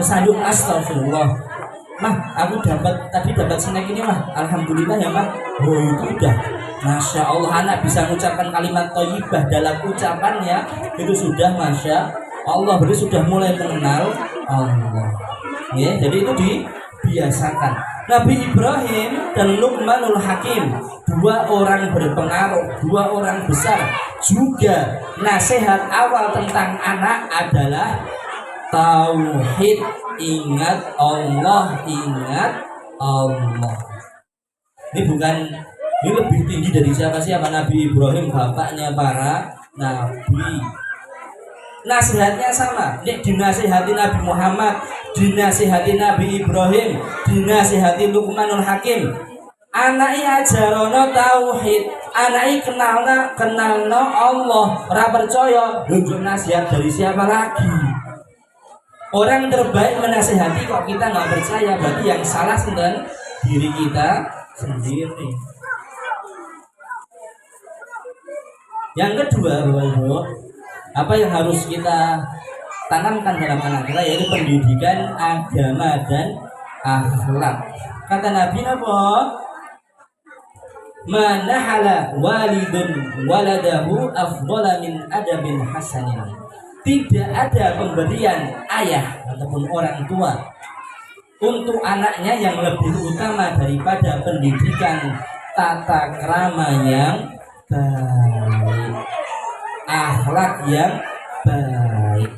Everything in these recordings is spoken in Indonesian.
kesandung astagfirullah. Mah, aku tadi dapat snack ini mah. Alhamdulillah ya mah. Oh itu udah. Masya Allah anak bisa mengucapkan kalimat thayyibah dalam ucapannya itu sudah masya Allah, berarti sudah mulai mengenal Allah. Ya, jadi itu dibiasakan. Nabi Ibrahim dan Luqmanul Hakim, dua orang berpengaruh, dua orang besar, juga nasihat awal tentang anak adalah tauhid, ingat Allah, ingat Allah. Ini lebih tinggi dari siapa Nabi Ibrahim, bapaknya para nabi. Nasihatnya sama, dinasihati Nabi Muhammad, dinasihati Nabi Ibrahim, dinasihati Luqmanul Hakim. Anaknya ajarono tauhid, anaknya kenalno Allah, ora percaya, nunjuk nasihat dari siapa lagi? Orang terbaik menasihati kok kita nggak percaya, berarti yang salah tentang diri kita sendiri. Yang kedua, Bapak-Ibu, apa yang harus kita tanamkan dalam anak kita yaitu pendidikan agama dan akhlak. Kata Nabi apa? Manahala walidun waladahu afdhala min adabin hasanin. Tidak ada pemberian ayah ataupun orang tua untuk anaknya yang lebih utama daripada pendidikan tata krama yang baik, akhlak yang baik.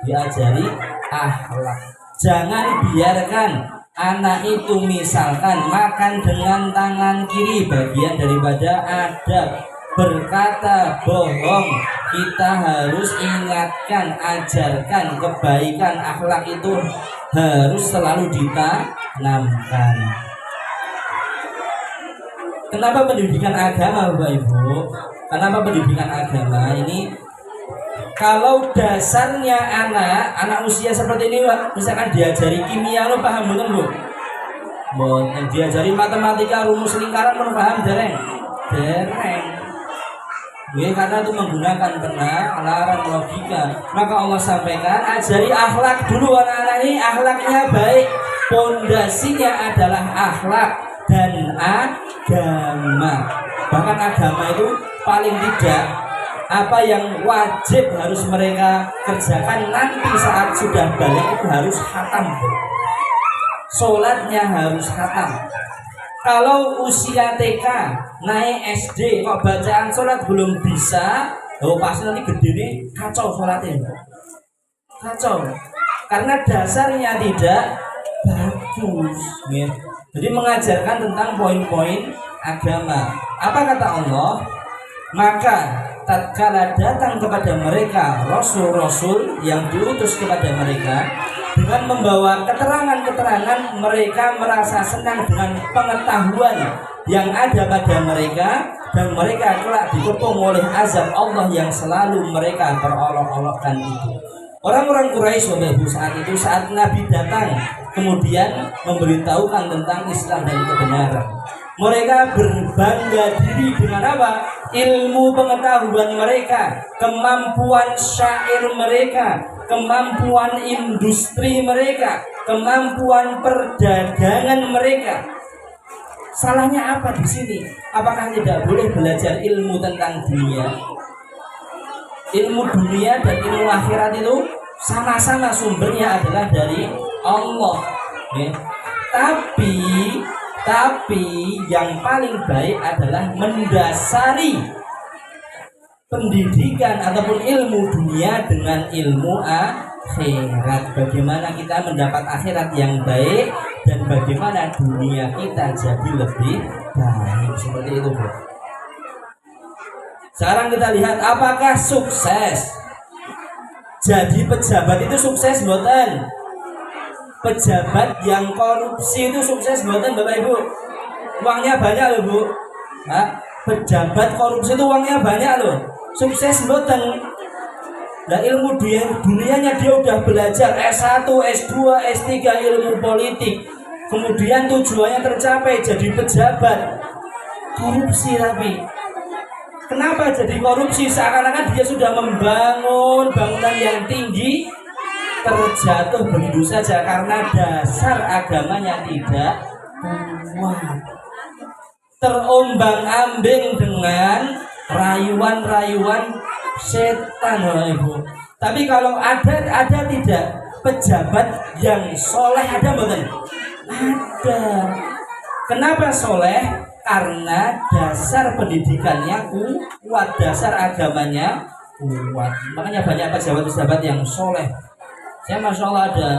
Diajari akhlak. Jangan biarkan anak itu misalkan makan dengan tangan kiri, bagian daripada adab. Berkata bohong, kita harus ingatkan, ajarkan kebaikan, akhlak itu harus selalu ditanamkan. Kenapa pendidikan agama, Bapak Ibu? Kenapa pendidikan agama ini? Kalau dasarnya anak usia seperti ini, misalkan diajari kimia, lo paham betul Bu? Diajari matematika, rumus lingkaran, lo paham dereng? Karena itu menggunakan penalaran logika. Maka Allah sampaikan, ajari akhlak dulu anak-anak ini, akhlaknya baik. Pondasinya adalah akhlak dan agama. Bahkan agama itu paling tidak apa yang wajib harus mereka kerjakan nanti saat sudah balik itu harus khatam. Sholatnya harus khatam. Kalau usia TK naik SD kok bacaan sholat belum bisa, pasti nanti gede nih kacau sholatnya, kacau. Karena dasarnya tidak bagus. Jadi mengajarkan tentang poin-poin agama. Apa kata Allah? Maka tatkala datang kepada mereka rasul-rasul yang diutus kepada mereka dengan membawa keterangan-keterangan, mereka merasa senang dengan pengetahuan yang ada pada mereka, dan mereka kelak dikepung oleh azab Allah yang selalu mereka berolok-olokkan itu. Orang-orang Quraisy saat itu, saat Nabi datang kemudian memberitahukan tentang Islam dan kebenaran, mereka berbangga diri dengan apa? Ilmu pengetahuan mereka, kemampuan syair mereka, kemampuan industri mereka, kemampuan perdagangan mereka. Salahnya apa di sini? Apakah tidak boleh belajar ilmu tentang dunia? Ilmu dunia dan ilmu akhirat itu sama-sama sumbernya adalah dari Allah. Tapi yang paling baik adalah mendasari pendidikan ataupun ilmu dunia dengan ilmu akhirat. Bagaimana kita mendapat akhirat yang baik dan bagaimana dunia kita jadi lebih baik. Seperti itu, Bu. Sekarang kita lihat apakah sukses. Jadi pejabat itu sukses mboten? Pejabat yang korupsi itu sukses mboten Bapak Ibu? Uangnya banyak loh Bu. Pejabat korupsi itu uangnya banyak loh. Sukses mboten? Nah ilmu dunianya dia udah belajar S1, S2, S3 ilmu politik. Kemudian tujuannya tercapai jadi pejabat. Korupsi tapi. Kenapa jadi korupsi? Seakan-akan dia sudah membangun bangunan yang tinggi, terjatuh begitu saja karena dasar agamanya tidak kuat, terombang-ambing dengan rayuan-rayuan setan, Ibu. Tapi kalau ada tidak pejabat yang soleh, ada bukan? Ada. Kenapa soleh? Karena dasar pendidikannya kuat, dasar agamanya kuat. Makanya banyak pejabat-pejabat yang soleh. Saya masya Allah ada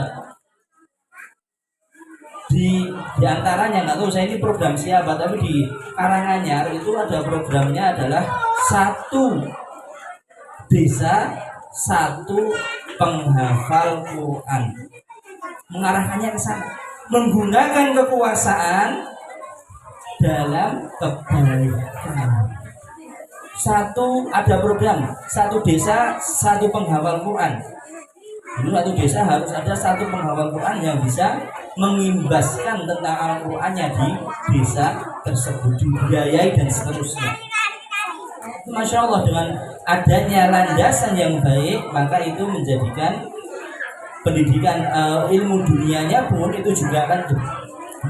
di antaranya, nggak tahu saya ini program siapa, tapi di Karanganyar itu ada programnya adalah satu desa satu penghafal Quran, mengarahkannya ke sana, menggunakan kekuasaan dalam kebaikan. Ada program satu desa satu penghafal Quran. Dulu satu desa harus ada satu penghafal Quran yang bisa mengimbaskan tentang Al-Qurannya di desa tersebut, dibiayai dan seterusnya. Masya Allah, dengan adanya landasan yang baik, maka itu menjadikan pendidikan ilmu dunianya pun itu juga akan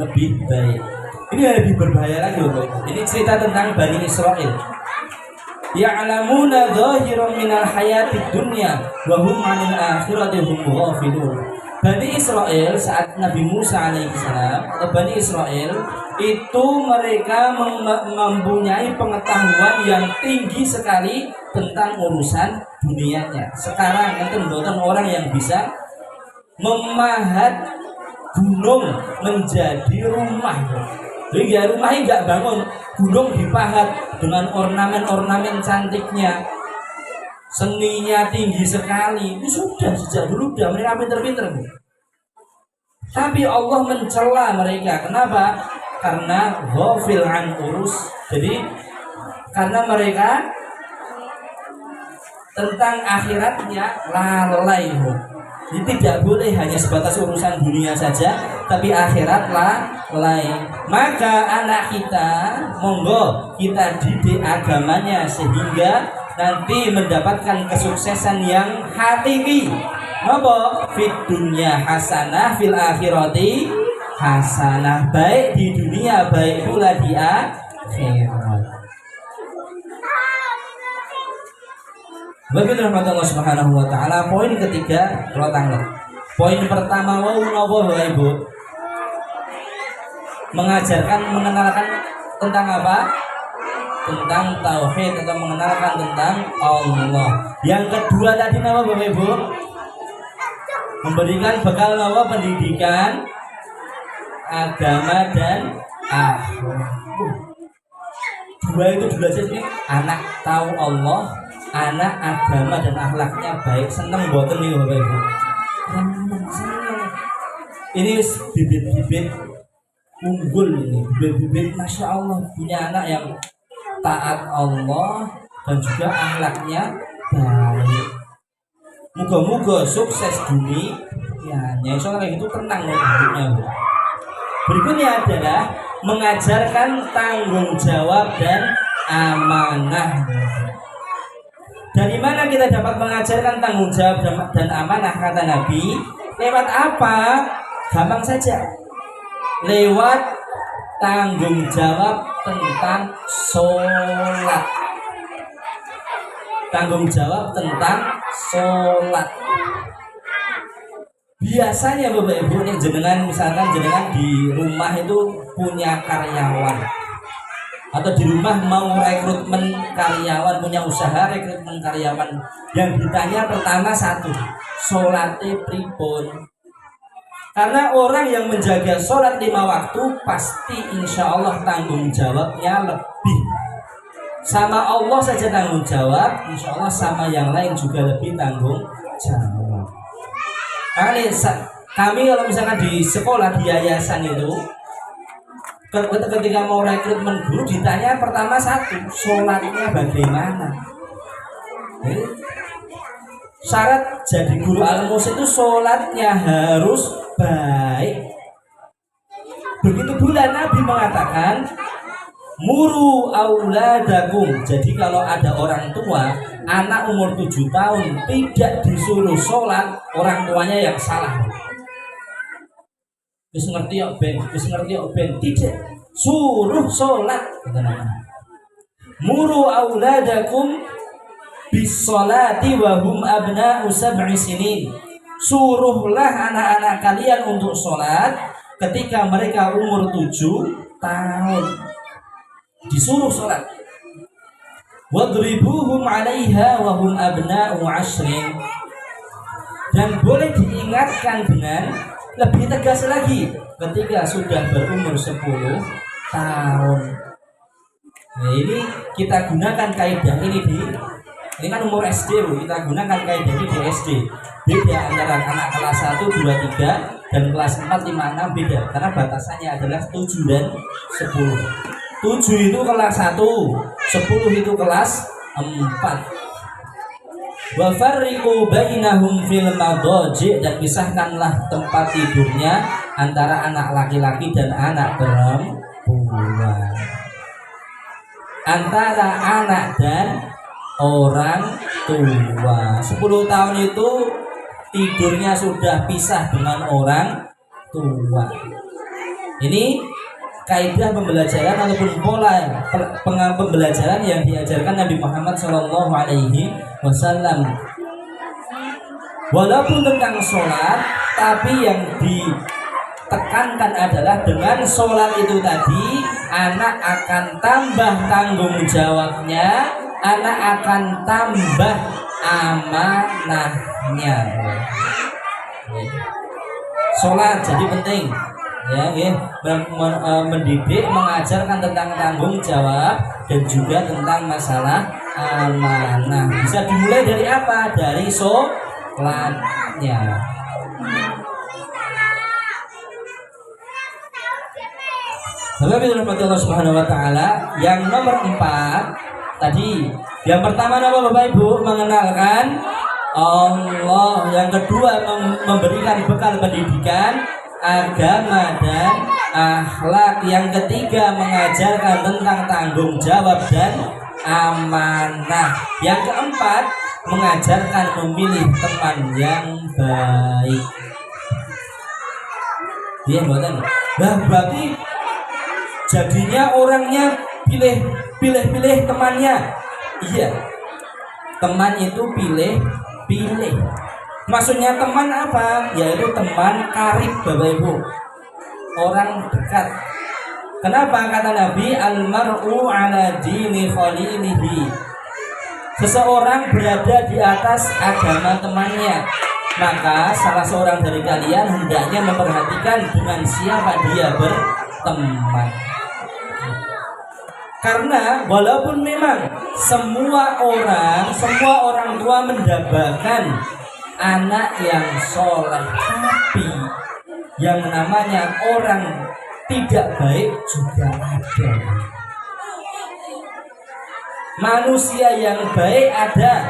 lebih baik. Ini lebih berbahaya lagi, Bapak. Ini cerita tentang Bani Israel. Ya'lamuna dhahiran minal hayatid dunya wa hum 'anil akhirati hum ghafilun. Bani Israel saat Nabi Musa alaihissalam atau Bani Israel itu mereka mempunyai pengetahuan yang tinggi sekali tentang urusan dunianya. Sekarang itu orang yang bisa memahat gunung menjadi rumah. Jadi ya rumahnya nggak bangun, gunung dipahat dengan ornamen-ornamen cantiknya, seninya tinggi sekali. Itu sudah sejak dulu udah mereka pinter-pinter. Tapi Allah mencela mereka. Kenapa? Karena ghafil an urus. Jadi karena mereka tentang akhiratnya lalai. Ini tidak boleh hanya sebatas urusan dunia saja, tapi akhirat lalai. Maka anak kita monggo kita didik agamanya sehingga nanti mendapatkan kesuksesan yang hakiki. Apa? Fid dunya hasanah, fil akhirati hasanah. Baik di dunia, baik pula di akhirat. Bagi rahmat Allah Subhanahu wa taala, poin ketiga rotang. Poin pertama wau napa Bapak Ibu? Mengenalkan tentang apa? Tentang tauhid atau mengenalkan tentang Allah. Yang kedua tadi apa Bapak Ibu? Memberikan bekal apa? Pendidikan agama dan akhlak. Dua itu dua saja. Anak tahu Allah, anak agama dan akhlaknya baik. Seneng boten nih Bapak Ibu. Ini bibit-bibit unggul ini, bibit-bibit Masya Allah punya anak yang taat Allah dan juga akhlaknya baik. Moga-moga sukses dunia. Ya, soalnya kayak gitu tenang loh hidupnya. Berikutnya adalah mengajarkan tanggung jawab dan amanah. Dari mana kita dapat mengajarkan tanggung jawab dan amanah kata Nabi? Lewat apa? Gampang saja. Lewat tanggung jawab tentang sholat. Tanggung jawab tentang sholat. Biasanya Bapak Ibu nih jenengan misalkan jenengan di rumah itu punya karyawan atau di rumah mau rekrutmen karyawan, punya usaha rekrutmen karyawan, yang ditanya pertama satu, sholate pripun? Karena orang yang menjaga sholat 5 waktu pasti insya Allah tanggung jawabnya lebih. Sama Allah saja tanggung jawab, insya Allah sama yang lain juga lebih tanggung jawab. Kami kalau misalkan di sekolah di yayasan itu ketika mau rekrutmen guru ditanya pertama satu, sholatnya bagaimana? Syarat jadi guru al-mus itu sholatnya harus baik. Begitu pula Nabi mengatakan muru auladakum. Jadi kalau ada orang tua, anak umur 7 tahun tidak disuruh sholat, orang tuanya yang salah. Wis ngerti ya ben, tidak suruh sholat. Muru auladakum bis sholati wa hum abna'u sab'i sinin. Suruhlah anak-anak kalian untuk sholat ketika mereka umur 7 tahun. Disuruh sholat. Wadribuhum 'alaiha wa hum abna'u 'ashrin. Dan boleh diingatkan dengan lebih tegas lagi ketika sudah berumur 10 tahun. Nah, ini kita gunakan kaidah ini kan umur SD, kita gunakan kaidah ini di SD. Beda antara anak kelas 1, 2, 3 dan kelas 4, 5, 6 beda karena batasannya adalah 7 dan 10. 7 itu kelas 1, 10 itu kelas 4. Wa farriqu bainahum fil madaji, dan pisahkanlah tempat tidurnya antara anak laki-laki dan anak perempuan. Antara anak dan orang tua. 10 tahun itu tidurnya sudah pisah dengan orang tua. Ini kaidah pembelajaran ataupun pola pembelajaran yang diajarkan Nabi Muhammad SAW. Walaupun tentang sholat, tapi yang ditekankan adalah dengan sholat itu tadi anak akan tambah tanggung jawabnya, anak akan tambah amanahnya. Sholat jadi penting. Ya, mendidik, mengajarkan tentang tanggung jawab dan juga tentang masalah amanah. Bisa dimulai dari apa? Dari sholatnya. Bapak Ibu Allah Subhanahu wa taala, yang nomor 4 tadi. Yang pertama nama Bapak Ibu mengenalkan Allah, yang kedua memberikan bekal pendidikan agama dan akhlak, yang ketiga mengajarkan tentang tanggung jawab dan amanah, yang keempat mengajarkan memilih teman yang baik. Iya, buatan. Nah, berarti jadinya orangnya pilih temannya. Iya, teman itu pilih. Maksudnya teman apa? Yaitu teman karib, Bapak Ibu, orang dekat. Kenapa kata Nabi al-mar'u ala dini khalilihi? Seseorang berada di atas agama temannya. Maka salah seorang dari kalian hendaknya memperhatikan dengan siapa dia berteman. Karena walaupun memang semua orang tua mendambakan anak yang soleh, tapi yang namanya orang tidak baik juga ada. Manusia yang baik ada,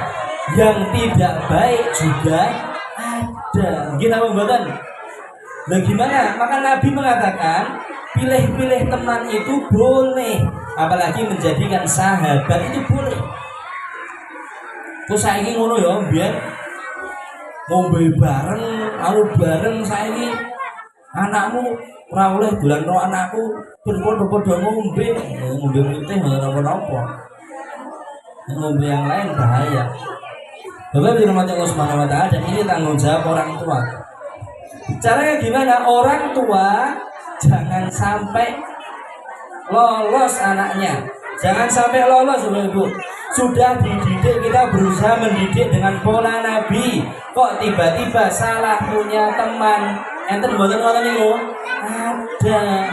yang tidak baik juga ada. Kita membuatkan. Nah, gimana? Maka Nabi mengatakan pilih-pilih teman itu boleh, apalagi menjadikan sahabat itu boleh. Terus saya ingin ngono ya, biar ngombe bareng saiki anakmu ora oleh dolan karo anakku padha ngombe teh ora apa-apa. Ngombe yang lain bahaya. Bapak dirahmati Allah Subhanahu wa taala, dan ini tanggung jawab orang tua. Caranya gimana? Orang tua jangan sampai lolos anaknya. Jangan sampai lolos, Ibu. Sudah dididik, kita berusaha mendidik dengan pola Nabi. Kok tiba-tiba salah punya teman? Enten mboten ngoten niku? Ada.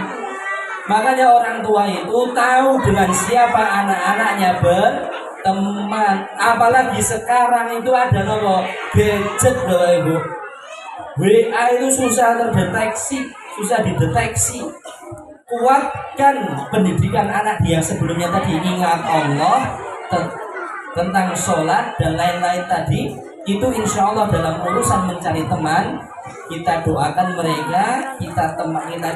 Makanya orang tua itu tahu dengan siapa anak-anaknya berteman. Apalagi sekarang itu ada nopo gadget, Bapak Ibu. WA itu susah terdeteksi, susah dideteksi. Kuatkan pendidikan anak dia sebelumnya tadi, ingat Allah, tentang sholat dan lain-lain tadi. Itu insya Allah dalam urusan mencari teman kita doakan mereka, kita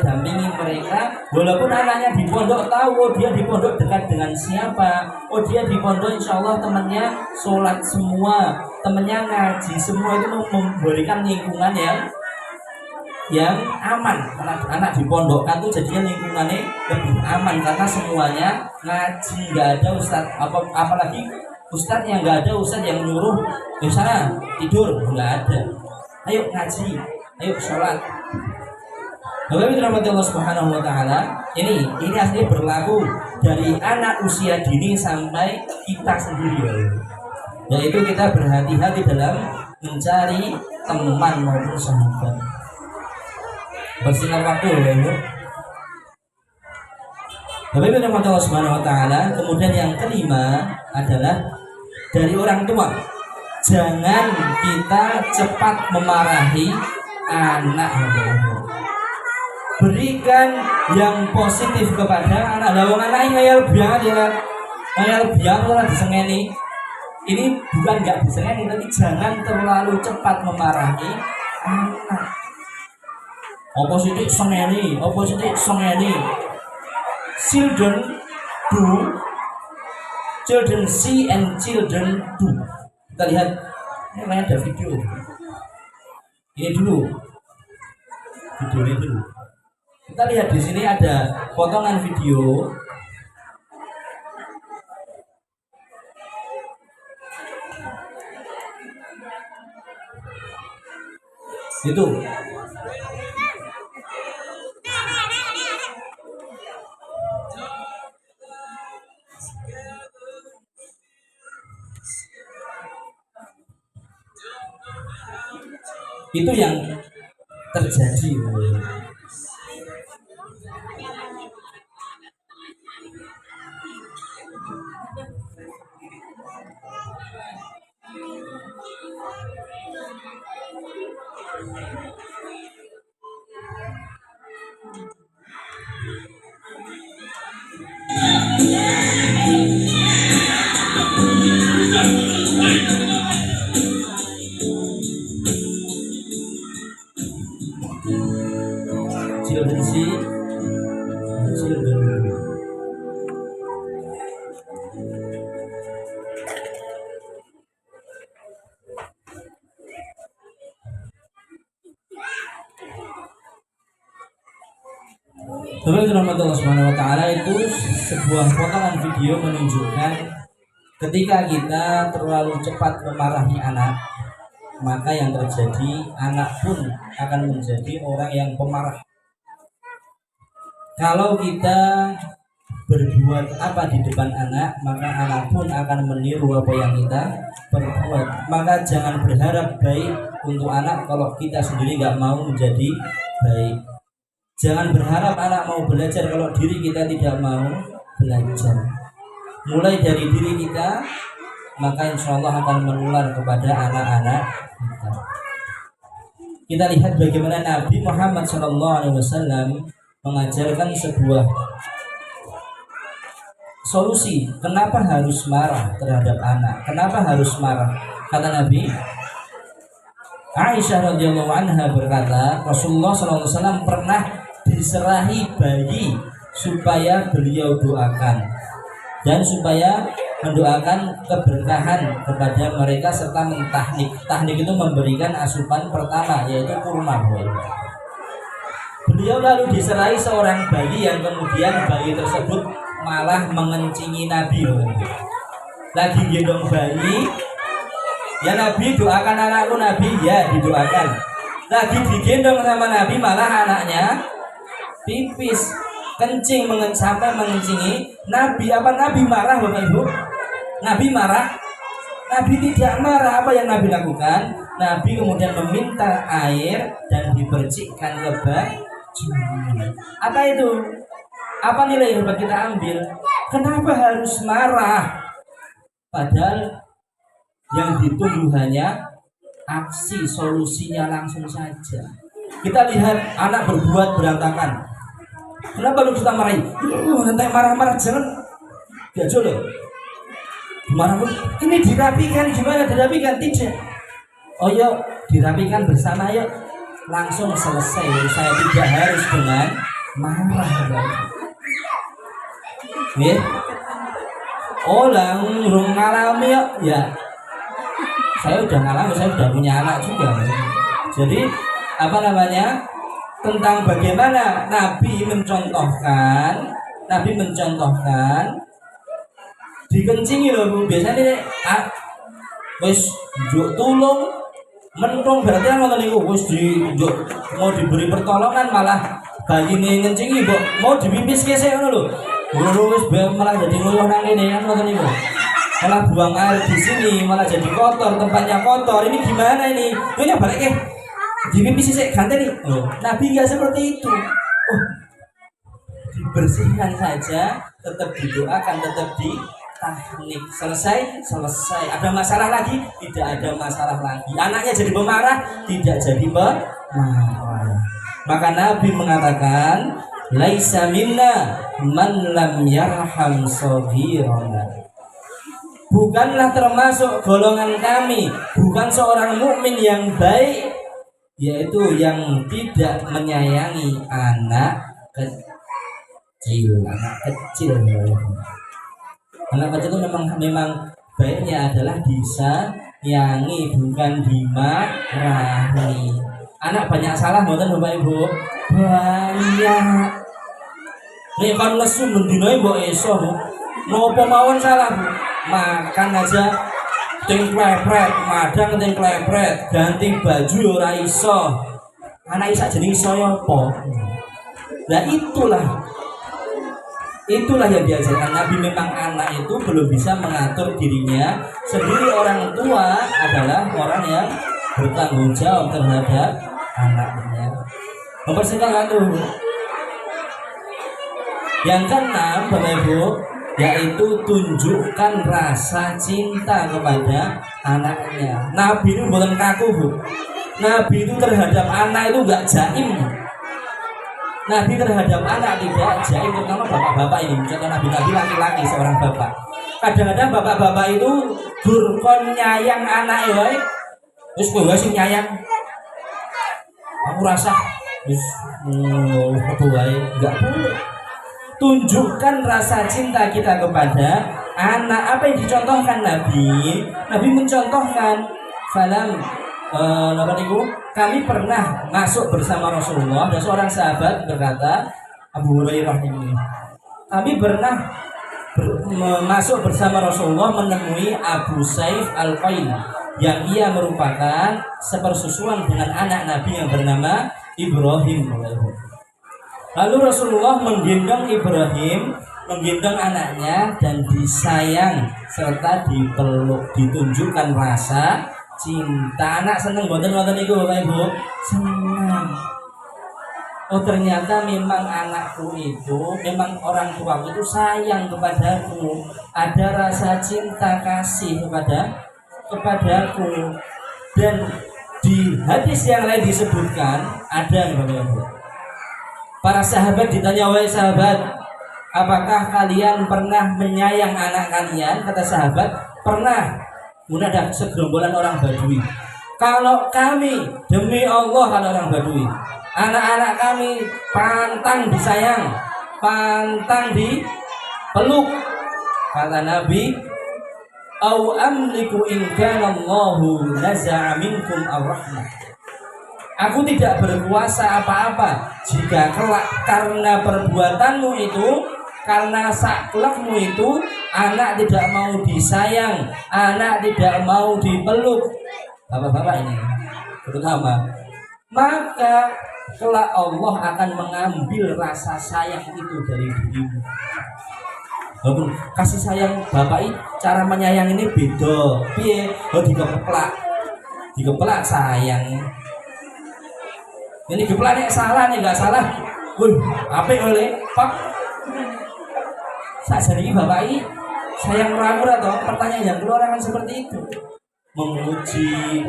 dampingi mereka. Walaupun anaknya di pondok tahu, oh dia di pondok dekat dengan siapa, oh dia di pondok insya Allah temannya sholat semua, temannya ngaji semua, itu memberikan lingkungan yang aman. Anak di pondok kan tuh jadinya lingkungannya lebih aman karena semuanya ngaji, nggak ada ustadz apalagi ustadz yang nggak ada ustadz yang nyuruh di sana tidur, nggak ada. Ayo ngaji, ayo sholat. Bapak Ibu dirahmati Allah Subhanahu wa taala, ini asli berlaku dari anak usia dini sampai kita sendiri. Yaitu kita berhati-hati dalam mencari teman maupun sahabat. Bersingkat waktu ya Ibu. Bapak Ibu dirahmati Allah Subhanahu wa taala, kemudian yang kelima adalah dari orang tua. Jangan kita cepat memarahi anak. Berikan yang positif kepada anak. Lawang anak ngayal biang ya, ngayal biang ora disengeni. Ini bukan nggak disengeni, tapi jangan terlalu cepat memarahi anak. Opposite sengeni. Children see and children do. Kita lihat, ini ada video. Ini dulu. Kita lihat di sini ada potongan video. Itu. Itu yang terjadi. Bapak Allah Subhanahu wa taala, itu sebuah potongan video menunjukkan ketika kita terlalu cepat memarahi anak, maka yang terjadi anak pun akan menjadi orang yang pemarah. Kalau kita berbuat apa di depan anak, maka anak pun akan meniru apa yang kita perbuat. Maka jangan berharap baik untuk anak kalau kita sendiri nggak mau menjadi baik. Jangan berharap anak mau belajar kalau diri kita tidak mau belajar. Mulai dari diri kita, maka insya Allah akan menular kepada anak-anak kita. Kita lihat bagaimana Nabi Muhammad SAW mengajarkan sebuah solusi. Kenapa harus marah terhadap anak? Kenapa harus marah? Kata Nabi, Aisyah radhiyallahu anha berkata, Rasulullah SAW pernah diserahi bayi supaya beliau doakan dan supaya mendoakan keberkahan kepada mereka serta mentahnik. Tahnik itu memberikan asupan pertama, yaitu kurma. Beliau lalu diserahi seorang bayi yang kemudian bayi tersebut malah mengencingi Nabi. Lagi gendong bayi, ya Nabi doakan anakku, Nabi, ya didoakan. Lagi digendong sama Nabi, malah anaknya pipis, kencing, sampai mengencingi Nabi. Apa Nabi marah Bapak Ibu? Nabi marah? Nabi tidak marah. Apa yang Nabi lakukan? Nabi kemudian meminta air dan dipercikkan ke baju. Apa itu? Apa nilai yang kita ambil? Kenapa harus marah? Padahal yang ditunggu hanya aksi, solusinya langsung saja. Kita lihat anak berbuat berantakan. Kenapa lu kita marahin? Nanti marah-marah jangan gajol loh. Marah pun ini dirapikan, gimana dirapikan? Tidak. Oh yuk dirapikan bersama yuk. langsung selesai. Saya tidak harus dengan marah. Ya. Orang belum ngalami ya. Saya udah ngalami, saya udah punya anak juga. Jadi apa namanya? Tentang bagaimana Nabi mencontohkan dikencingi loh Bu. Biasanya nih wis njuk tulung mentung berarti kan ngoten niku wis mau diberi pertolongan malah bagine ngencingi mbok mau dipipiske sik ngono lho. Ngono wis malah jadi ngoyo nang kene kan ngoten niku. Malah buang air di sini malah jadi kotor, tempatnya kotor. Ini gimana ini? Yo nyoba lagi. Dipipis sik ganti nih. Oh, Nabi enggak seperti itu. Oh, dibersihkan saja, tetap didoakan, tetap ditahnik. Selesai. Ada masalah lagi? Tidak ada masalah lagi. Anaknya jadi pemarah? Tidak jadi pemarah. Maka Nabi mengatakan, laisa minna man lam yarham shaghirana. Bukanlah termasuk golongan kami, bukan seorang mukmin yang baik, yaitu yang tidak menyayangi anak kecil. Anak kecil itu memang baiknya adalah disayangi, bukan dimarahi. Anak banyak salah mboten Bapak Ibu? Banyak. Nek kan lesu mendinoe mbok iso, Bu. Napa mawon salah, Bu? Makan aja ting klepret, madang ting klepret, ganti baju ora iso. Anak isak jenenge saya apa? Nah itulah yang diajarkan Nabi. Memang anak itu belum bisa mengatur dirinya sendiri. Orang tua adalah orang yang bertanggung jawab terhadap anaknya. Mempersingkat itu. Yang keenam, Bapak Ibu, yaitu tunjukkan rasa cinta kepada anaknya. Nabi itu bukan kaku, Bu. Nabi itu terhadap anak itu enggak jaim. Nabi terhadap anak tidak jaim, terutama bapak-bapak ini. Contoh Nabi laki-laki, seorang bapak. Kadang-kadang bapak-bapak itu durkon nyayang anak wae. Wis kowe sing nyayang. Aku rasa wis apa wae enggak boleh. Tunjukkan rasa cinta kita kepada anak. Apa yang dicontohkan Nabi? Nabi mencontohkan kami pernah masuk bersama Rasulullah dan seorang sahabat berkata, Abu Hurairah ini, kami pernah masuk bersama Rasulullah menemui Abu Saif Al-Qain yang ia merupakan sepersusuan dengan anak Nabi yang bernama Ibrahim. Lalu Rasulullah menggendong Ibrahim, menggendong anaknya dan disayang serta dipeluk, ditunjukkan rasa cinta. Anak seneng boten niku Bapak Ibu? Senang. Oh ternyata memang anakku itu, memang orang tuaku itu sayang kepadaku, ada rasa cinta kasih kepadaku. Dan di hadis yang lain disebutkan ada Bapak Ibu. Para sahabat ditanya, wahai sahabat, apakah kalian pernah menyayang anak kalian? Kata sahabat, pernah. Kemudian ada segerombolan orang Badui. Kalau kami, demi Allah, kalau orang Badui, anak-anak kami pantang disayang, pantang dipeluk. Kata Nabi, au amliku in kana Allahu naza'a minkum ar-rahmah. Aku tidak berkuasa apa-apa jika kelak karena perbuatanmu itu, karena saklekmu itu, anak tidak mau disayang, anak tidak mau dipeluk. Bapak-bapak ini terutama, maka kelak Allah akan mengambil rasa sayang itu dari dirimu. Walaupun kasih sayang bapak ini, cara menyayang ini beda. Piye? Oh dikeplak sayang. Ini geplak nih salah nih, nggak salah. Apa oleh Pak? Saat ini bapak ini sayang murah-murah toh. Pertanyaan yang keluar akan seperti itu. Memuji,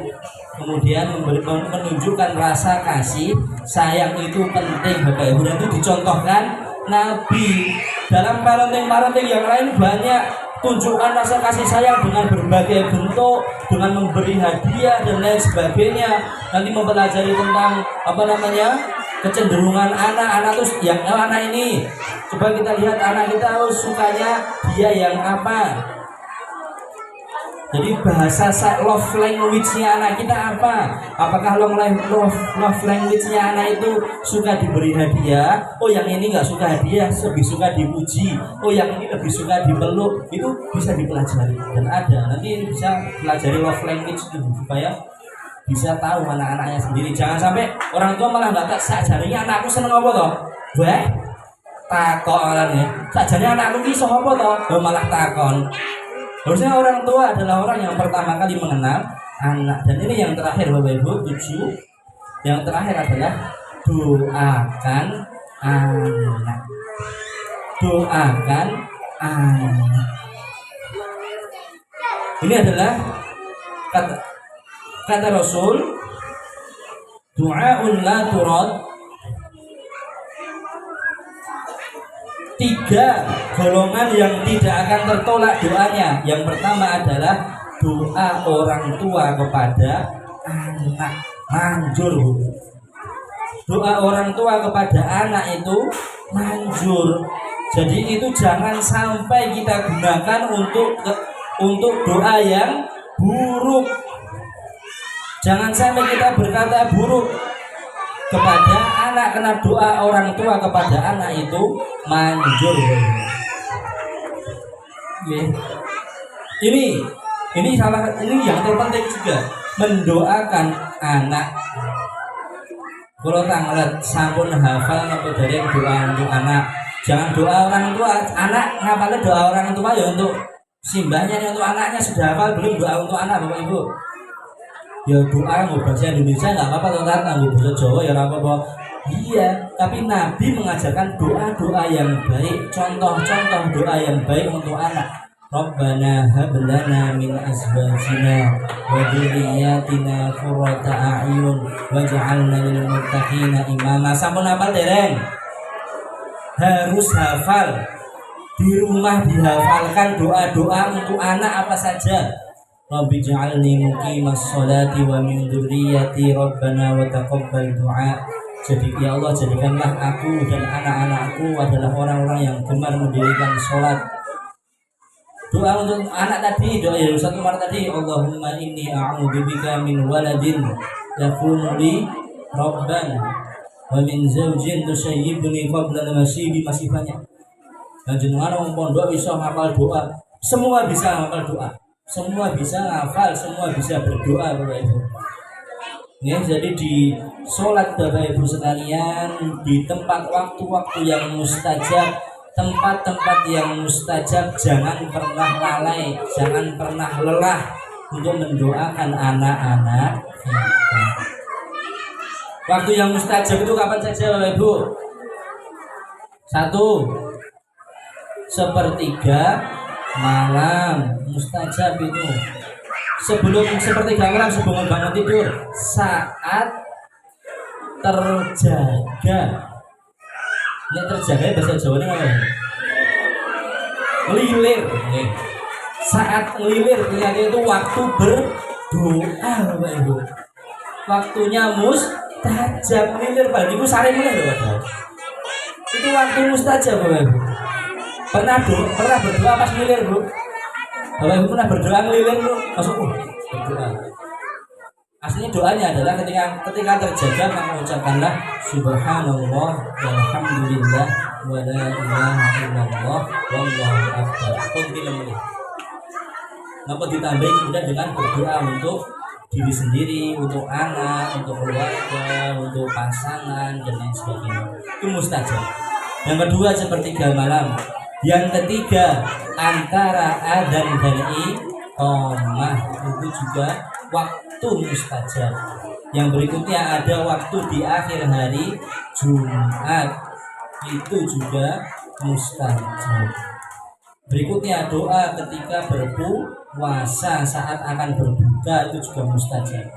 kemudian menunjukkan rasa kasih sayang itu penting Bapak Ibu. Dan itu dicontohkan Nabi. Dalam parenting yang lain banyak Tunjukkan rasa kasih sayang dengan berbagai bentuk, dengan memberi hadiah dan lain sebagainya. Nanti mempelajari tentang apa namanya kecenderungan anak tuh yang anak ini. Coba kita lihat anak kita sukanya dia yang apa. Jadi bahasa love language-nya anak kita apa? Apakah love language-nya anak itu suka diberi hadiah? Oh yang ini nggak suka hadiah, lebih suka dipuji. Oh yang ini lebih suka dipeluk. Itu bisa dipelajari dan ada. Nanti ini bisa pelajari love language itu supaya bisa tahu anak-anaknya sendiri. Jangan sampai orang tua malah nggak tak sajarinya anakku seneng apa toh? Wah, takon ya. Sajarinya anakku iso apa toh? Malah takon. Harusnya orang tua adalah orang yang pertama kali mengenal anak. Dan ini yang terakhir Bapak Ibu, 7. Yang terakhir adalah doakan anak. Doakan anak. Ini adalah kata Rasul, du'aun la turad. 3 golongan yang tidak akan tertolak doanya. Yang pertama adalah doa orang tua kepada anak. Manjur. Doa orang tua kepada anak itu manjur. Jadi itu jangan sampai kita gunakan untuk doa yang buruk. Jangan sampai kita berkata buruk kepada anak, karena doa orang tua kepada anak itu manjur. Ini yang terpenting juga, mendoakan anak. Kalau tanglet sampun hafal apa dari doa untuk anak. Jangan doa orang tua, anak ngapalnya doa orang tua ya untuk simbahnya, untuk anaknya sudah hafal belum doa untuk anak Bapak Ibu? Ya doa mau bahasa Indonesia nggak apa-apa, toh kan mau bahasa Jawa ya apa-apa. Iya, tapi Nabi mengajarkan doa-doa yang baik, contoh-contoh doa yang baik untuk anak. Rabbana hab lana min azwajina wa dzurriyyatina qurrata a'yun waj'alna lil muttaqina imama. Sampun hafal dereng? Harus hafal. Di rumah dihafalkan doa-doa untuk anak apa saja. Rabbi ja'alni muqimas sholati wa min dzurriyyati rabbana wa taqabbal du'a. Jadi ya Allah, jadikanlah aku dan anak-anakku adalah orang-orang yang gemar mendirikan sholat. Doa untuk anak tadi, doa yang Ustaz Umar tadi, Allahumma inni a'udzubika min waladin yakunu li rabban wa min zawjin tusayyibuni qabla al-masyibi. Masih banyak. Dan jenengan wong pondok bisa hafal doa. Semua bisa hafal doa. Semua bisa hafal, semua bisa berdoa Bapak Ibu. Ya, jadi di sholat Bapak Ibu sekalian, di tempat waktu-waktu yang mustajab, tempat-tempat yang mustajab, jangan pernah lalai, jangan pernah lelah untuk mendoakan anak-anak kita. Waktu yang mustajab itu kapan saja Bapak Ibu? 1, 1/3 malam mustajab itu. Sebelum 1/3 malam, sebelum bangun tidur, saat terjaga. Ini terjaga bahasa Jawa ini apa? Lilir. Saat lilir ternyata itu waktu berdoa Bapak Ibu. Waktunya mustajab. Lilir Bapak Ibu sare mulai loh. Itu waktu mustajab Bapak Ibu. Pernah berdoa pas ngilir bro? Bapak Ibu pernah berdoa ngelilir bro? Masuk berdoa. Aslinya doanya adalah ketika terjaga maka ucapkanlah Subhanallah walhamdulillah wa la ilaha illallah wallahu akbar. Kenapa ditambahin kemudian dengan berdoa untuk diri sendiri, untuk anak, untuk keluarga, untuk pasangan dan lain sebagainya. Itu mustajab. Yang kedua 1/3 malam. Yang ketiga antara adzan dan iqamah, itu juga waktu mustajab. Yang berikutnya ada waktu di akhir hari Jumat, itu juga mustajab. Berikutnya doa ketika berpuasa, saat akan berbuka, itu juga mustajab.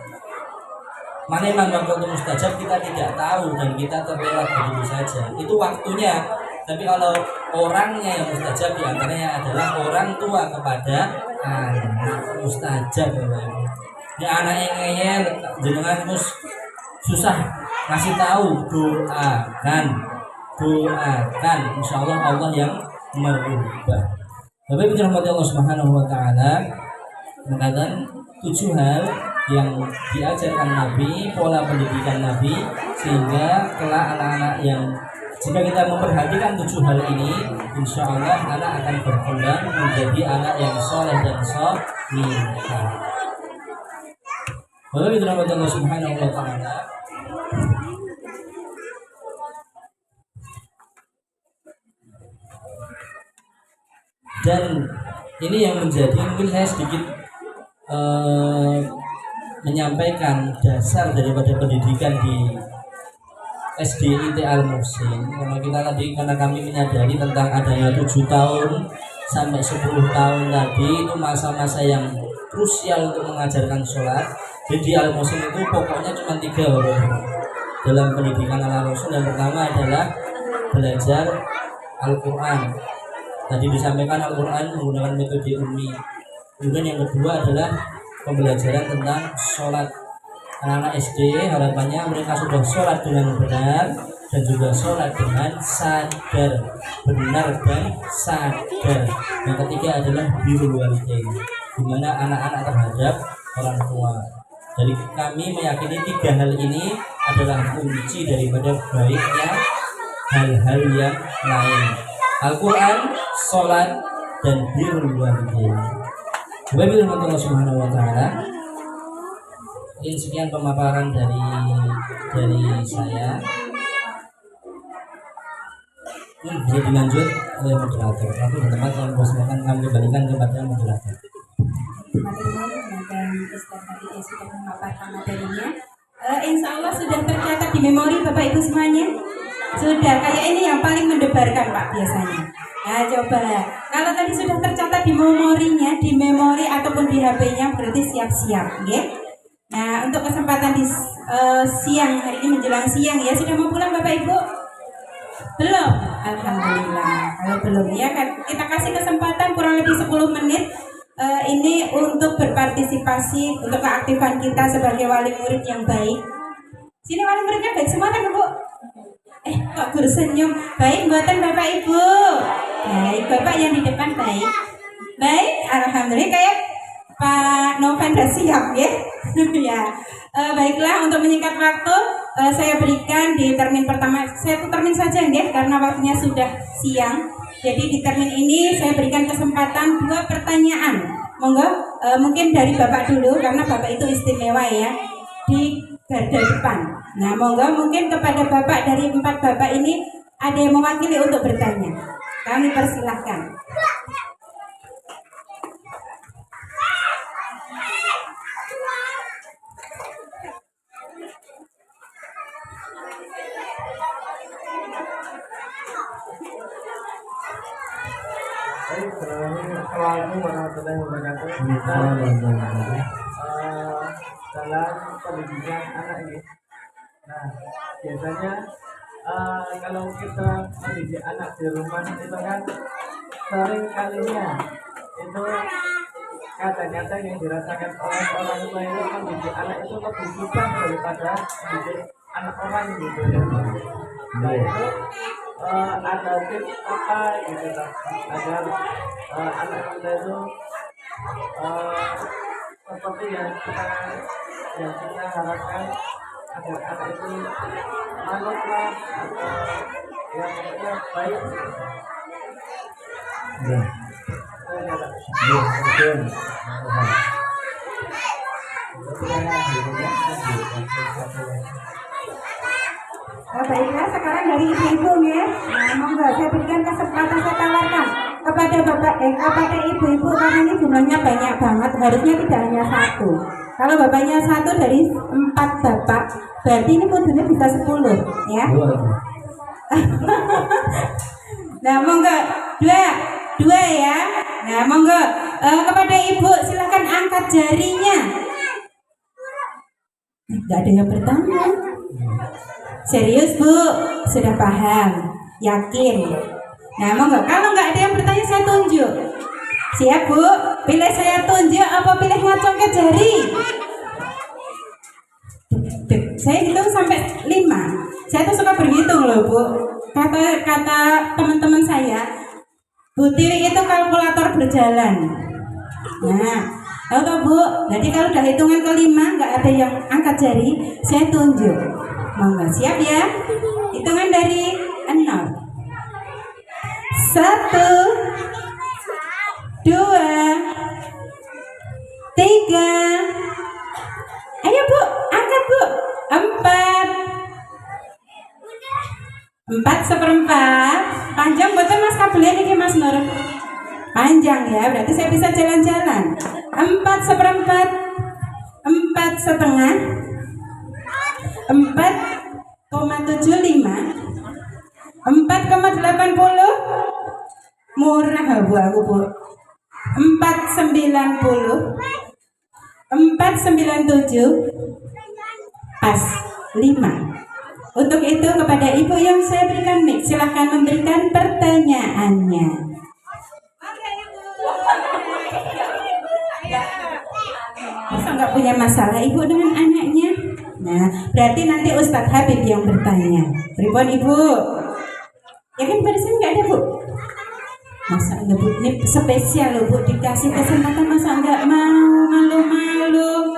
Mana memang waktu mustajab kita tidak tahu dan kita terlewat begitu saja. Itu waktunya Tapi kalau orangnya yang mustajab diantaranya adalah orang tua kepada anak mustajab. Ini anak yang ngeyel jenengan mus susah ngasih tahu, doakan, insya Allah Allah yang merubah. Bapak Ibu dirahmati Allah Subhanahu Wa Taala, mengatakan 7 hal yang diajarkan Nabi, pola pendidikan Nabi, sehingga kelak anak-anak yang jika kita memperhatikan 7 hal ini, insya Allah anak akan berkembang menjadi anak yang soleh dan solihah. Bapak Ibu dirahmati Allah Subhanahu Wa Taala, dan ini yang menjadi, mungkin saya sedikit menyampaikan dasar daripada pendidikan di SD IT Al Muhsin. Karena kami menyadari tentang adanya 7 tahun sampai 10 tahun tadi itu masa-masa yang krusial untuk mengajarkan sholat. Jadi Al Muhsin itu pokoknya cuma 3 dalam pendidikan ala Rasul. Yang pertama adalah belajar Al-Quran. Tadi disampaikan Al-Quran menggunakan metode ummi. Kemudian yang kedua adalah pembelajaran tentang sholat. Anak-anak SD harapannya mereka sudah sholat dengan benar dan juga sholat dengan sadar, benar dan sadar. Yang ketiga adalah birrul walidain, di mana anak-anak terhadap orang tua. Dari kami meyakini 3 hal ini adalah kunci daripada baiknya hal-hal yang lain. Al-Quran, sholat, dan birrul walidain. Bapak Ibu Allah Subhanahu Wa Taala, ini sekian pemaparan dari saya. Bisa dilanjut oleh moderator. Aku di tempat yang silakan kami kembalikan kepada moderator. Dan Ustaz tadi yang sudah memaparkan materinya, insya Allah sudah tercatat di memori Bapak Ibu semuanya. Sudah, kayak ini yang paling mendebarkan Pak biasanya. Nah coba, kalau tadi sudah tercatat di memorinya, di memori ataupun di HP-nya, berarti siap-siap, ya. Nah untuk kesempatan di siang hari ini menjelang siang ya, sudah mau pulang Bapak Ibu? Belum? Alhamdulillah. Kalau belum ya kan kita kasih kesempatan kurang lebih 10 menit ini untuk berpartisipasi untuk keaktifan kita sebagai wali murid yang baik. Sini wali muridnya baik semua kan Bu? Kok bersenyum? Baik buatan Bapak Ibu. Baik, Bapak yang di depan baik. Baik, alhamdulillah kayak Pak Novendra siap ya. Ya. Baiklah, untuk menyingkat waktu saya berikan di termin pertama, saya termin saja ya karena waktunya sudah siang. Jadi di termin ini saya berikan kesempatan 2 pertanyaan. Monggo mungkin dari Bapak dulu karena Bapak itu istimewa ya di garda depan. Nah, monggo mungkin kepada Bapak dari 4 Bapak ini ada yang mewakili untuk bertanya. Kami persilahkan. Assalamualaikum warahmatullahi wabarakatuh. Dalam pendidikan anak ini, nah biasanya kalau kita mendidik anak di rumah itu kan sering kalinya itu kata-kata yang dirasakan oleh orang tua itu mendidik anak itu lebih susah daripada mendidik anak orang gitu ya. Nah itu ada tips apa gitu lah agar anak kita itu seperti yang kita harapkan agar anak itu manut lah atau yang pokoknya baik. Baiklah, sekarang dari ibu-ibu ya. Nah, monggo saya berikan kesempatan, saya tawarkan kepada bapak kepada ibu-ibu karena ini jumlahnya banyak banget, harusnya tidak hanya 1. Kalau bapaknya 1 dari 4 bapak, berarti ini kudunya bisa 10 ya. Nah, monggo 2 ya. Nah, monggo kepada ibu silakan angkat jarinya. Tidak ada yang bertanya. Serius Bu, sudah paham, yakin. Nah, monggo. Kalau nggak ada yang bertanya, saya tunjuk. Siap, Bu? Pilih saya tunjuk apa pilih ngacung ke jari? Saya hitung sampai 5. Saya tuh suka berhitung loh, Bu. Kata teman-teman saya, Bu Tiri itu kalkulator berjalan. Nah, tahu toh, Bu? Jadi kalau udah hitungan ke-5 nggak ada yang angkat jari, saya tunjuk. Monggo, siap ya? Hitungan dari 0. 1, 2, 3. Ayo, Bu, angkat, Bu. 4. 4/4. Panjang betul Mas kabelnya ini Mas Nur. Panjang ya, berarti saya bisa jalan-jalan. 4/4. 4,5. 4,75. 4,80. Murah Bu aku, Bu. 4,90. 4,97. Pas 5. Untuk itu kepada ibu yang saya berikan mic, silahkan memberikan pertanyaannya. Masa nggak punya masalah ibu dengan anaknya? Nah, berarti nanti Ustadz Habib yang bertanya. Pripun ibu? Ya kan barusan nggak ada, Bu? Masa enggak, Bu? Ini spesial loh, Bu, dikasih kesempatan, masa enggak mau? Malu-malu.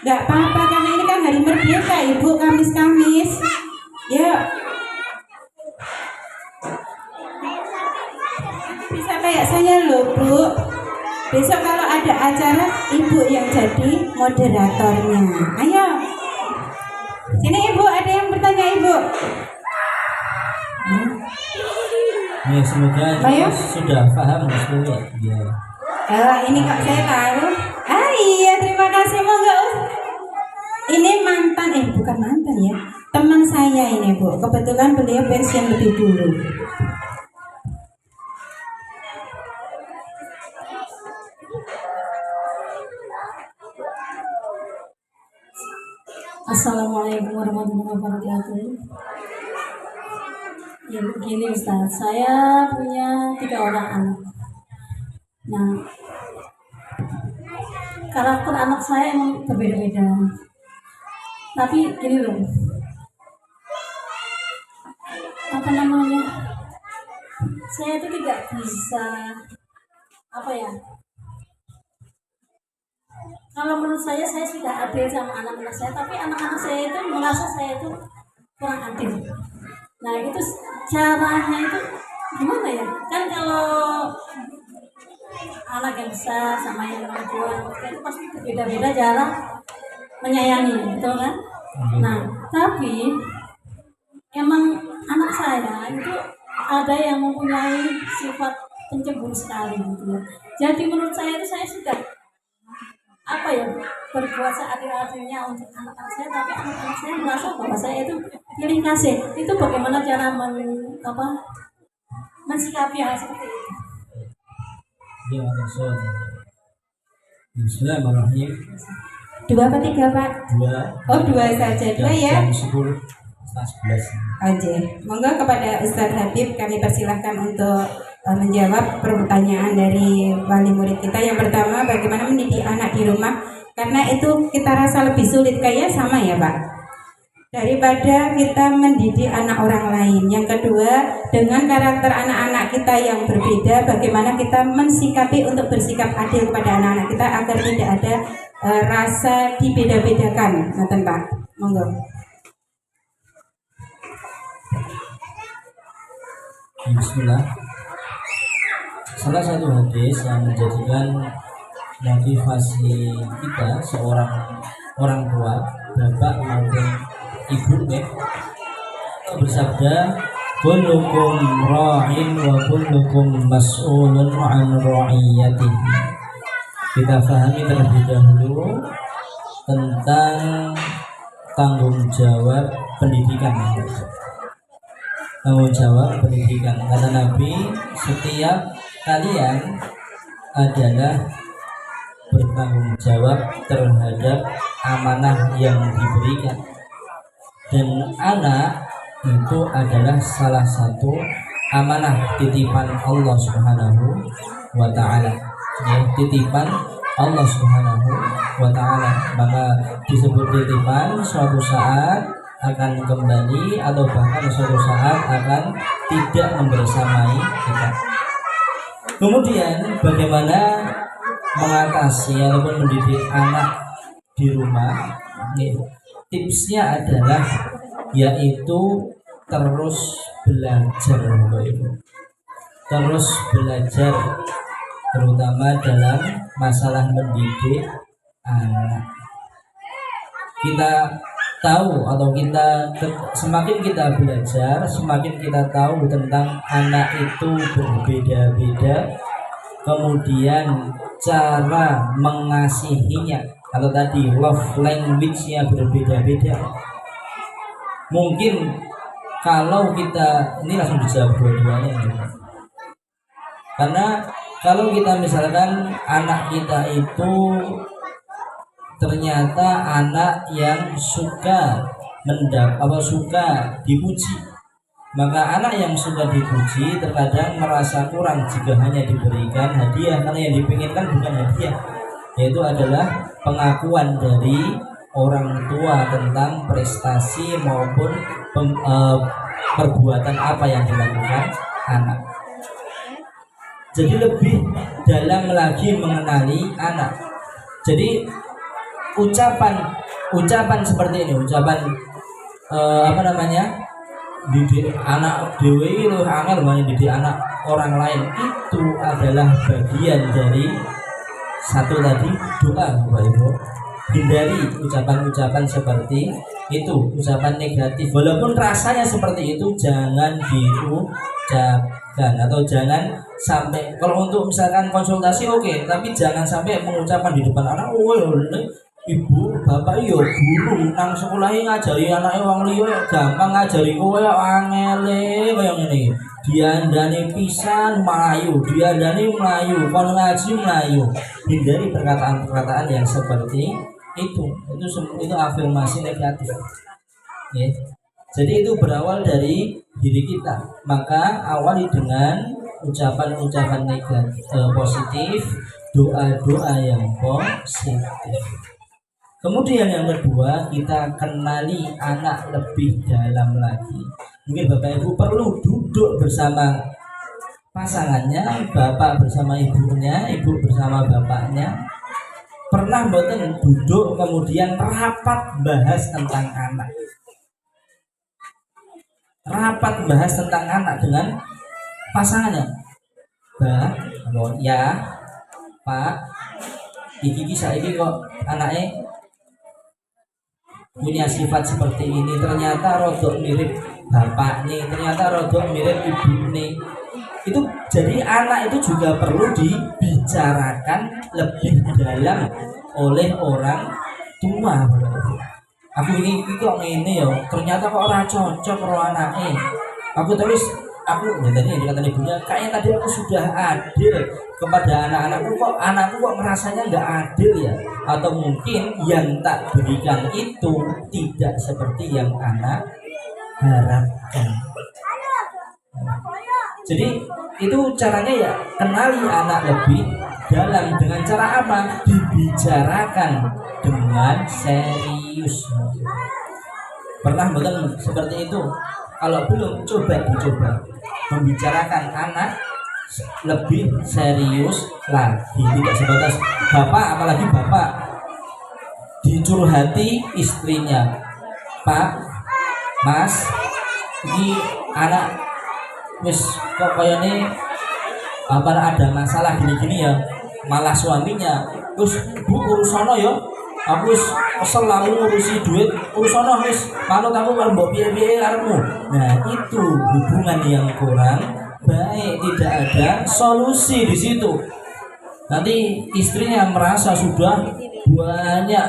Enggak apa-apa, karena ini kan hari merdeka, Ibu, Kamis-Kamis. Ya. Bisa kayak saya loh, Bu. Besok kalau ada acara, Ibu yang jadi moderatornya. Ayo. Sini Ibu, ada yang bertanya Ibu. Ya, semoga Ayo. sudah paham Mas Bowo. Ya. Ini kok saya tahu. Iya, terima kasih monggo. Ini mantan, bukan mantan ya, teman saya ini Bu. Kebetulan beliau pensiun lebih dulu. Assalamualaikum warahmatullahi wabarakatuh. Ya begini Ustaz, saya punya 3 orang anak. Nah, karakter anak saya emang berbeda-beda. Tapi gini loh, apa namanya? Saya itu tidak bisa kalau menurut saya sudah adil sama anak-anak saya, tapi anak-anak saya itu merasa saya itu kurang adil. Nah itu caranya itu gimana ya? Kan kalau anak yang besar sama yang perempuan itu pasti berbeda-beda cara menyayangi, betul kan? Nah tapi emang anak saya itu ada yang mempunyai sifat pencemburu sekali gitu ya. Jadi menurut saya itu saya sudah berbuat seadil-adilnya untuk anak-anak saya, tapi anak-anak saya merasa bahwa saya itu pilih kasih. Itu bagaimana cara mensikapi hal seperti itu? Ya, Rasul. Bismillahirrahmanirrahim. 2 apa 3 Pak? 2. Oh 2 saja, 2 ya? Jam 10, setengah 11. Oke, monggo kepada Ustadz Habib kami persilahkan untuk menjawab pertanyaan dari wali murid kita. Yang pertama, bagaimana mendidik anak di rumah? Karena itu kita rasa lebih sulit, kayaknya sama ya Pak, daripada kita mendidik anak orang lain. Yang kedua, dengan karakter anak-anak kita yang berbeda, bagaimana kita mensikapi untuk bersikap adil kepada anak-anak kita agar tidak ada rasa dibeda-bedakan. Ngoten Pak, monggo. Bismillah. Salah satu hadis yang menjadikan motivasi kita seorang orang tua, bapak maupun ibu, bersabda, kullukum ra'in wa kullukum mas'ulun 'an ra'iyatihi. Kita pahami terlebih dahulu tentang tanggung jawab pendidikan. Tanggung jawab pendidikan, kata Nabi, setiap kalian adalah bertanggung jawab terhadap amanah yang diberikan, dan anak itu adalah salah satu amanah titipan Allah Subhanahu wa taala. Ya, titipan Allah Subhanahu wa taala. Maka disebut titipan, suatu saat akan kembali atau bahkan suatu saat akan tidak membersamai kita. Kemudian bagaimana mengatasi ataupun mendidik anak di rumah? Tipsnya adalah yaitu terus belajar, Bapak Ibu. Terus belajar, terutama dalam masalah mendidik anak. Kita tahu atau semakin kita belajar, semakin kita tahu tentang anak itu berbeda-beda, kemudian cara mengasihinya atau tadi love language-nya berbeda-beda. Mungkin kalau kita ini langsung dijawab dua-duanya ya. Karena kalau kita misalkan anak kita itu ternyata anak yang suka suka dipuji, maka anak yang suka dipuji terkadang merasa kurang jika hanya diberikan hadiah, karena yang dipinginkan bukan hadiah, yaitu adalah pengakuan dari orang tua tentang prestasi maupun perbuatan apa yang dilakukan anak. Jadi lebih dalam lagi mengenali anak. Jadi ucapan seperti ini, didik anak dewi lu angel didik anak orang lain, itu adalah bagian dari satu tadi doa, Bapak Ibu. Hindari ucapan-ucapan seperti itu, ucapan negatif, walaupun rasanya seperti itu jangan diucapkan, atau jangan sampai, kalau untuk misalkan konsultasi oke, tapi jangan sampai mengucapkan di depan anak, ibu, bapak yo guru nang sekolah ngajari anaknya wong liya gampang, ngajari kowe angele kaya ngene. Diandani pisan melayu, diandani melayu, kon ngaji melayu. Hindari perkataan-perkataan yang seperti itu afirmasi negatif. Ya. Jadi itu berawal dari diri kita. Maka awali dengan ucapan-ucapan negatif, positif, doa-doa yang positif. Kemudian yang kedua, kita kenali anak lebih dalam lagi. Mungkin Bapak Ibu perlu duduk bersama pasangannya, bapak bersama ibunya, ibu bersama bapaknya. Pernah mboten duduk kemudian rapat bahas tentang anak. Rapat bahas tentang anak dengan pasangannya. Ya, Pak, iki saiki kok anaknya punya sifat seperti ini, ternyata rodok mirip bapaknya, ternyata rodok mirip ibunya. Itu jadi anak itu juga perlu dibicarakan lebih dalam oleh orang tua. Aku ini kok ngene ya, ternyata kok ora cocok karo anake. Aku tadi yang dikatakan ibunya, kayaknya tadi aku sudah adil kepada anakku kok ngerasanya nggak adil ya, atau mungkin yang tak berikan itu tidak seperti yang anak harapkan. Jadi itu caranya ya, kenali anak lebih dalam dengan cara apa? Dibicarakan dengan serius. Pernah betul seperti itu? Kalau belum, dicoba membicarakan anak lebih serius lagi, tidak sebatas bapak, apalagi bapak dicurhati istrinya, Pak, Mas, ini anak wis kok kayaknya ada masalah gini-gini ya, malah suaminya terus bu urusono ya, aku wis kesel aku ngurusi duit, urusono wis manut aku kan mbok piye-piye karepmu. Nah, itu hubungan yang kurang baik, tidak ada solusi di situ. Nanti istrinya merasa sudah banyak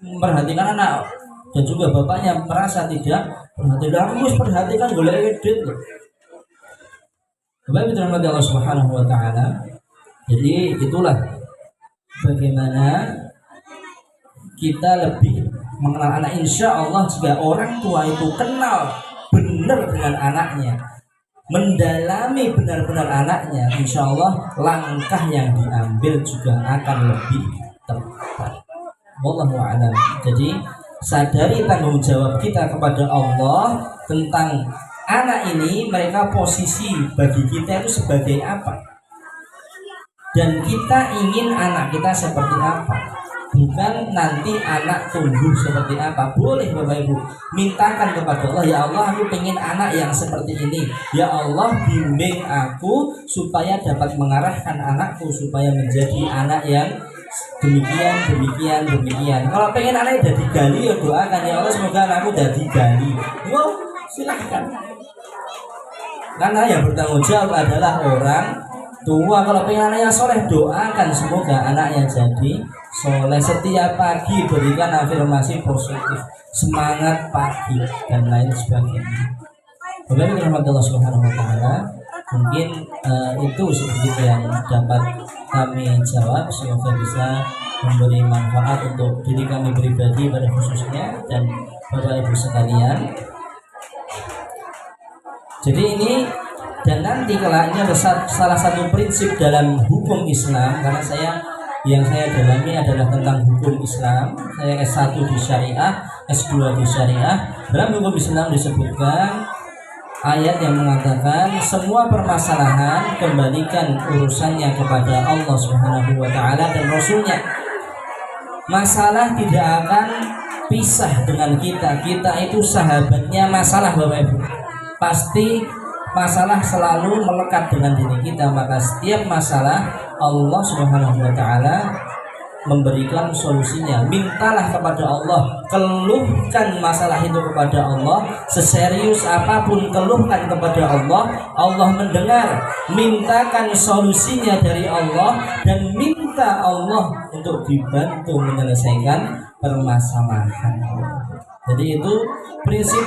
memperhatikan anak, dan juga bapaknya merasa tidak perhatikan. Aku harus perhatikan golek duit. Bapak Ibu Allah Subhanahu wa taala. Jadi itulah bagaimana kita lebih mengenal anak. Insya Allah jika orang tua itu kenal benar dengan anaknya, mendalami benar-benar anaknya, insya Allah langkah yang diambil juga akan lebih tepat. Wallahu a'lam. Jadi sadari tanggung jawab kita kepada Allah tentang anak ini, mereka posisi bagi kita itu sebagai apa, dan kita ingin anak kita seperti apa. Bukan nanti anak tumbuh seperti apa. Boleh Bapak Ibu mintakan kepada Allah, ya Allah aku pengen anak yang seperti ini, ya Allah bimbing aku supaya dapat mengarahkan anakku supaya menjadi anak yang demikian. Kalau pengen anak jadi gali, ya doakan ya Allah semoga anakku jadi gali. Oh, silahkan. Karena yang bertanggung jawab adalah orang tua. Kalau pengen anaknya soleh, doakan semoga anaknya jadi soleh. Setiap pagi berikan afirmasi positif, semangat pagi dan lain sebagainya. Bapak Ibu rahmatullah subhanahu wa ta'ala, mungkin itu sedikit yang dapat kami jawab. Semoga bisa memberi manfaat untuk diri kami pribadi pada khususnya dan Bapak Ibu sekalian. Jadi ini, dan nanti kalau ini ada salah satu prinsip dalam hukum Islam, karena yang saya dalami adalah tentang hukum Islam. Saya S1 di syariah, S2 di syariah. Dalam hukum Islam disebutkan ayat yang mengatakan semua permasalahan kembalikan urusannya kepada Allah Subhanahu wa taala dan Rasulnya. Masalah tidak akan pisah dengan kita. Kita itu sahabatnya masalah Bapak Ibu. Pasti masalah selalu melekat dengan diri kita, maka setiap masalah Allah Subhanahu wa taala memberikan solusinya. Mintalah kepada Allah, keluhkan masalah itu kepada Allah, seserius apapun keluhkan kepada Allah, Allah mendengar. Mintakan solusinya dari Allah dan minta Allah untuk dibantu menyelesaikan permasalahan. Jadi itu prinsip,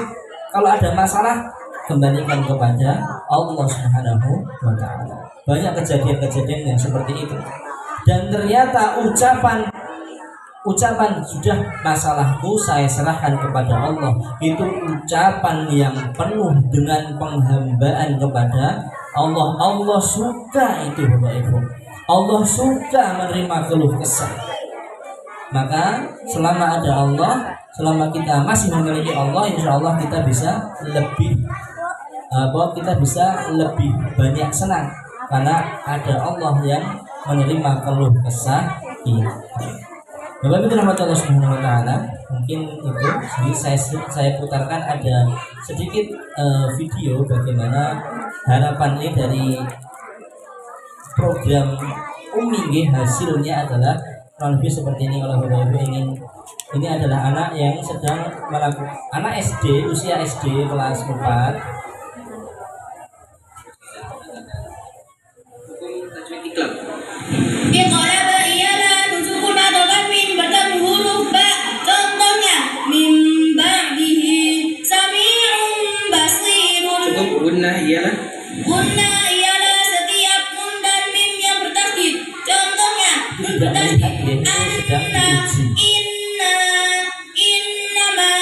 kalau ada masalah kembalikan kepada Allah Subhanahu wa taala. Banyak kejadian-kejadian yang seperti itu. Dan ternyata ucapan sudah masalahku saya serahkan kepada Allah, itu ucapan yang penuh dengan penghambaan kepada Allah. Allah suka itu Bapak Ibu. Allah suka menerima keluh kesah. Maka selama ada Allah, selama kita masih memiliki Allah, insya Allah kita bisa lebih banyak senang karena ada Allah yang menerima keluh kesah kita. Bapak Ibu rahmatullah subhanahu wa ta'ala, mungkin itu saya putarkan ada sedikit video bagaimana harapan ini dari program Umi. Hasilnya adalah kurang lebih seperti ini. Kalau Bapak Ibu ingin, ini adalah anak yang sedang melakukan, anak SD, usia SD kelas 4. Iqalaba ialah nusukun atau tanwin bertemu huruf ba. Contohnya min ba'dihi sami'un basirun. Cukup. Gunnah ialah setiap nun dan mim yang bertasydid. Contohnya nun bertasydid anna, inna, innama.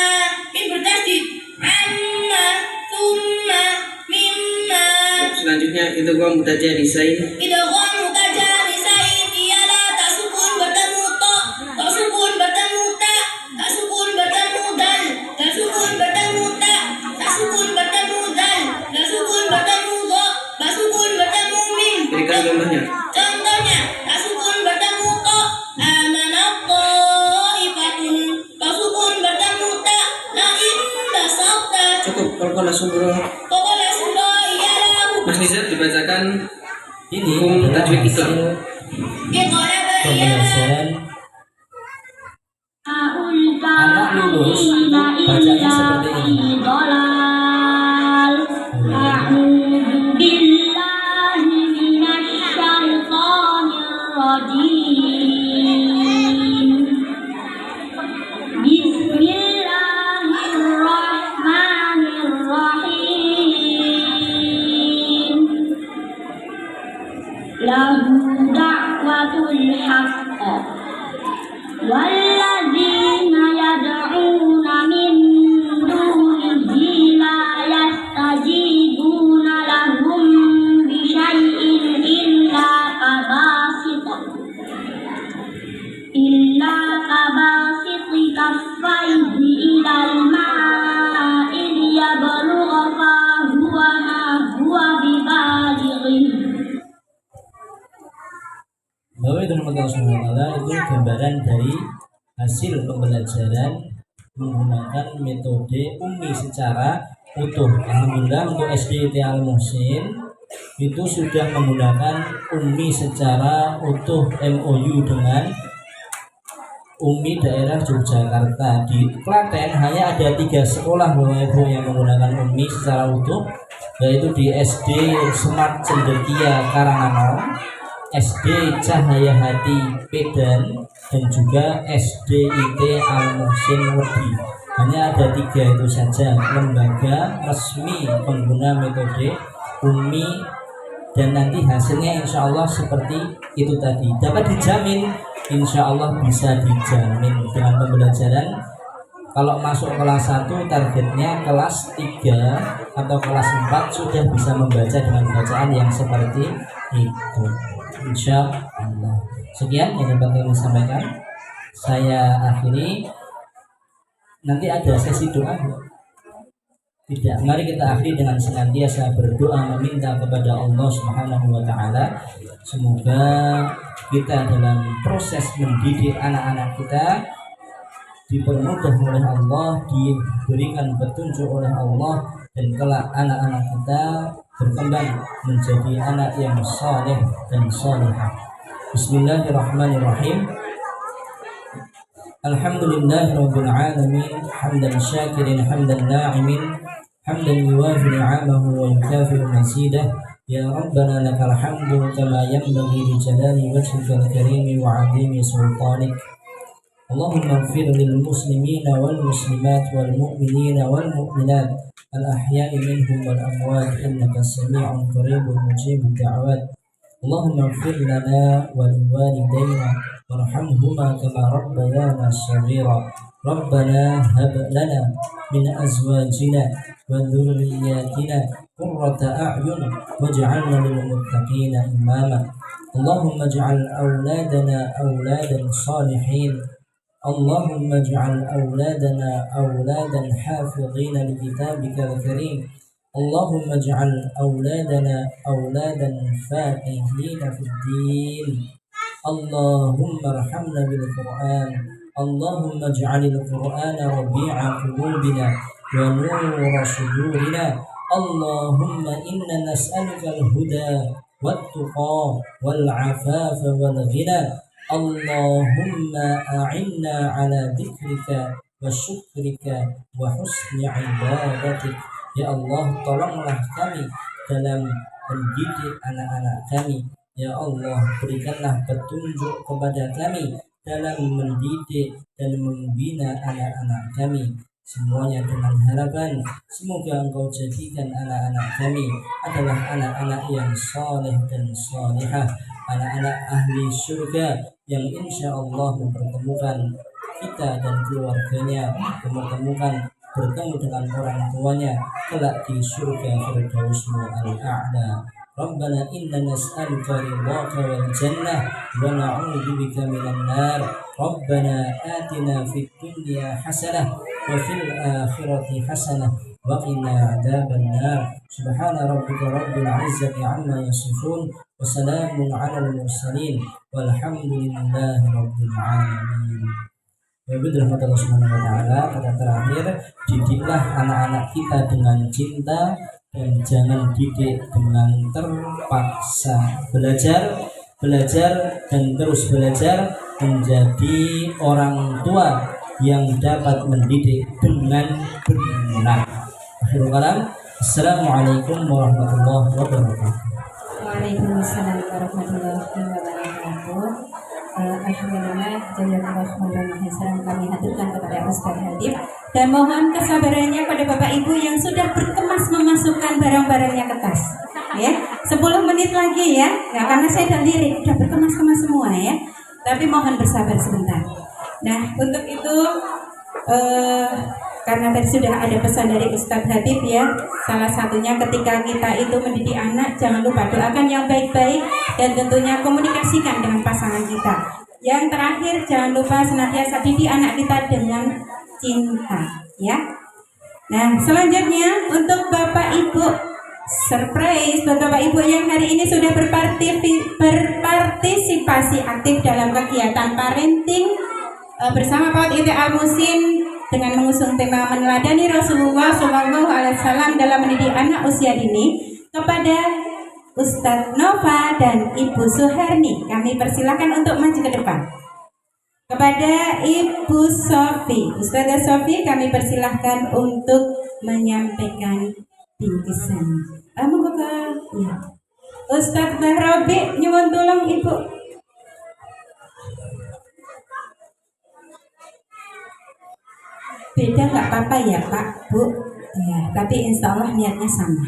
Mim bertasydid anna, thumma, mimma. Selanjutnya itu gua mutajanisain. Idgham mutajanisain ialah tak sukun bertemu ta, tak sukun bertemu ta, tak sukun bertemu dal, tak sukun bertemu ta, tak sukun bertemu dal, tak sukun bertemu dha, tak sukun bertemu mim. Berikan contohnya. Contohnya tak sukun bertemu ta, amanat ta'ifatun, tak sukun bertemu ta, la in basata. Cukup. Qalqalah surah. Pokoknya surah ialah Mas Nizar dibacakan Ini hukum adalah tajwid Islam. hasil Iqalaba ialah pembelajaran anak lulus bacanya seperti ini. Lahu da'watul haqq rahmatullahi wabarakatuh itu gambaran dari hasil pembelajaran menggunakan metode ummi secara utuh. Alhamdulillah untuk SD Al Muhsin itu sudah menggunakan ummi secara utuh MOU dengan ummi daerah Yogyakarta. Di Klaten hanya ada 3 sekolah Bapak Ibu yang menggunakan ummi secara utuh, yaitu di SD Smart Cendekia Karanganom, SD Cahaya Hati Pedan, dan juga SDIT Al Muhsin Wedi. Hanya ada 3 itu saja lembaga resmi pengguna metode ummi, dan nanti hasilnya insya Allah seperti itu tadi, dapat dijamin, insya Allah bisa dijamin dengan pembelajaran. Kalau masuk kelas 1 targetnya kelas 3 atau kelas 4 sudah bisa membaca dengan bacaan yang seperti itu, insya Allah. Sekian yang dapat kami sampaikan, saya akhiri. Nanti ada sesi doa. Tidak, mari kita akhiri dengan senantiasa berdoa meminta kepada Allah Subhanahu wa taala. Semoga kita dalam proses mendidik anak-anak kita dipermudah oleh Allah, diberikan petunjuk oleh Allah, dan kelak anak-anak kita berkembang menjadi anak yang saleh dan salihah. Bismillahirrahmanirrahim. Alhamdulillahirabbil alamin, hamdan syakirin hamdan na'imin, hamdan yuwafi ni'amahu wa yukafi'u mazidah. Ya Rabbana lakal hamdu kama yanbaghi li jalali wajhikal karimi wa 'azimi sultanik. Allahumma ighfir lil muslimina wal muslimat wal mu'minina wal mu'minat al ahya'i minhum wal amwat innaka sami'un qaribun mujibud da'wat. Allahumma ighfir lana wa liwalidayna warhamhuma kama rabbayana shaghira. Rabbana hab lana min azwajina wa dhurriyyatina qurrata a'yun waj'alna lil muttaqina imama. Allahumma ij'al awladana awladan salihin. Allahumma ij'al awladana awladan hafidhina li kitabikal karim. Allahumma ij'al awladana awladan faqihina fid din. Allahumma arhamna bil Qur'an. Allahumma ij'alil Qur'ana rabi'a qulubina wa nura sudurina. Allahumma inna nas'aluka al-huda wat-tuqa wal-'afafa wal-ghina. Allahumma a'inna ala dzikrika wa syukrika wa husni ibadatik. Ya Allah, tolonglah kami dalam mendidik anak-anak kami. Ya Allah, berikanlah petunjuk kepada kami dalam mendidik dan membina anak-anak kami. Semuanya dengan harapan semoga Engkau jadikan anak-anak kami adalah anak-anak yang saleh dan salihah, anak-anak ahli surga yang insya Allah mempertemukan kita dan keluarganya, bertemu dengan orang tuanya kelak di surga Firdausmu al-a'la. Rabbana inna nas'aluka ridhaka wal jannah wa na'udzu bika minan nar. Rabbana atina fid dunya hasanah wa fil akhirati hasanah wa qina adzaban nar. Subhana rabbika rabbil izzati amma yasifun wa salamun 'alal mursalin walhamdulillahi rabbil alamin. Wabillahi rahmatullah subhanahu wa ta'ala. Kata terakhir, didiklah anak-anak kita dengan cinta dan jangan didik dengan terpaksa. Belajar dan terus belajar menjadi orang tua yang dapat mendidik dengan benar. Akhirul kalam, assalamualaikum warahmatullahi wabarakatuh. Waalaikumsalam warahmatullahi wabarakatuh. Alhamdulillah, jazakallahu kami haturkan kepada Ustaz Habib dan mohon kesabarannya pada Bapak Ibu yang sudah berkemas memasukkan barang-barangnya ke tas. Ya, 10 menit lagi ya. Nah, karena saya udah lirik, udah berkemas-kemas semua ya. Tapi mohon bersabar sebentar. Nah, untuk itu karena tadi sudah ada pesan dari Ustadz Habib ya, salah satunya ketika kita itu mendidik anak, jangan lupa doakan yang baik-baik dan tentunya komunikasikan dengan pasangan kita. Yang terakhir, jangan lupa senantiasa didik anak kita dengan cinta ya. Nah, selanjutnya untuk Bapak Ibu surprise buat Bapak Ibu yang hari ini sudah berpartisipasi aktif dalam kegiatan parenting bersama Paut Inti Al-Musin dengan mengusung tema meneladani Rasulullah SAW dalam mendidik anak usia dini. Kepada Ustadz Nova dan Ibu Suherni, kami persilakan untuk maju ke depan. Kepada Ibu Sofi, Ustazah Sofi, kami persilahkan untuk menyampaikan bingkisan. Monggo ya. Ustadz Robi, nyuwun tolong Ibu. Beda nggak apa-apa ya Pak, Bu. Ya, tapi insya Allah niatnya sama.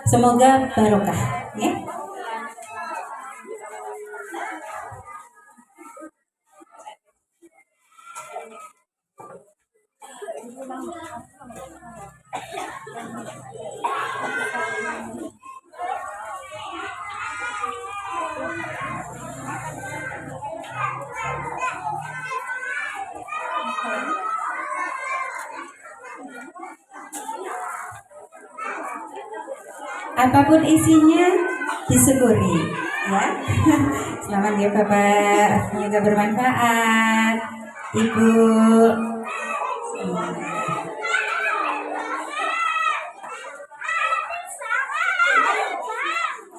Semoga barokah, ya. Apapun isinya disyukuri, ya. Selamat ya Bapak, semoga bermanfaat. Ibu.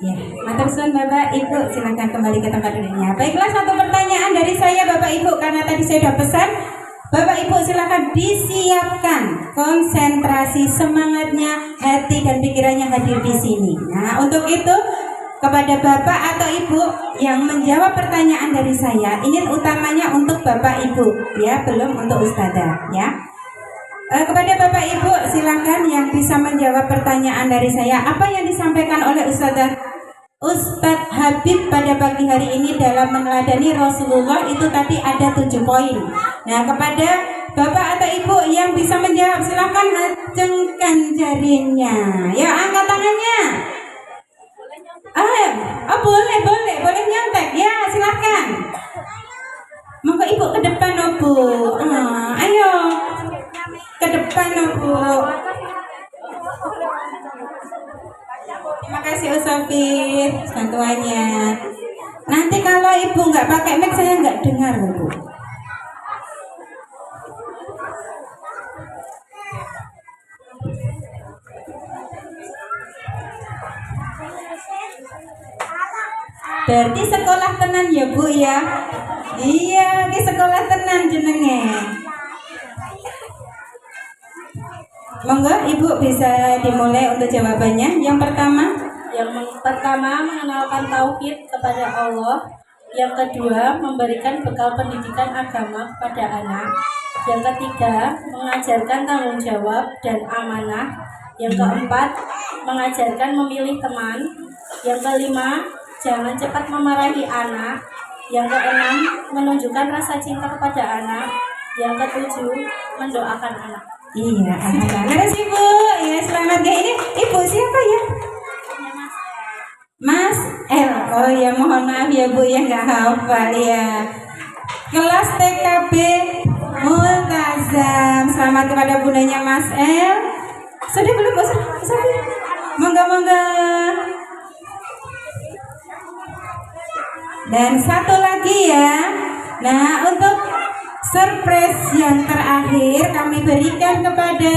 Ya, matur suwun Bapak Ibu, silakan kembali ke tempat duduknya. Baiklah, satu pertanyaan dari saya Bapak Ibu, karena tadi saya sudah pesan. Bapak Ibu silakan disiapkan konsentrasi semangatnya, hati dan pikirannya hadir di sini. Nah, untuk itu kepada Bapak atau Ibu yang menjawab pertanyaan dari saya, ini utamanya untuk Bapak Ibu, ya, belum untuk Ustazah, ya. Kepada Bapak Ibu silakan yang bisa menjawab pertanyaan dari saya, apa yang disampaikan oleh Ustadz Habib pada pagi hari ini dalam meneladani Rasulullah itu tadi ada 7 poin. Nah, kepada Bapak atau Ibu yang bisa menjawab silakan acungkan jarinya. Ya, angkat tangannya. Boleh nyontek. Ya, silakan. Monggo Ibu ke depan, Bu. Ayo. Ke depan, Bu. Terima kasih Usafir bantuannya. Nanti kalau Ibu nggak pakai mic saya nggak dengar, Bu. Berarti sekolah tenan ya Bu ya. Iya, di sekolah tenan jenenge. Monggo Ibu bisa dimulai untuk jawabannya. Yang pertama mengenalkan tauhid kepada Allah. Yang kedua memberikan bekal pendidikan agama kepada anak. Yang ketiga mengajarkan tanggung jawab dan amanah. Yang keempat mengajarkan memilih teman. Yang kelima jangan cepat memarahi anak. Yang keenam menunjukkan rasa cinta kepada anak. Yang ketujuh mendoakan anak. Iya, terima kasih Bu. Ya, selamat ya. Ini Ibu siapa ya? Mas L. Oh ya, mohon maaf ya Bu ya, nggak hafal ya. Kelas TKB Multazam. Selamat kepada bundanya Mas L. Sudah belum Bu? Sudah. Monggo. Dan satu lagi ya. Nah, untuk surprise yang terakhir kami berikan kepada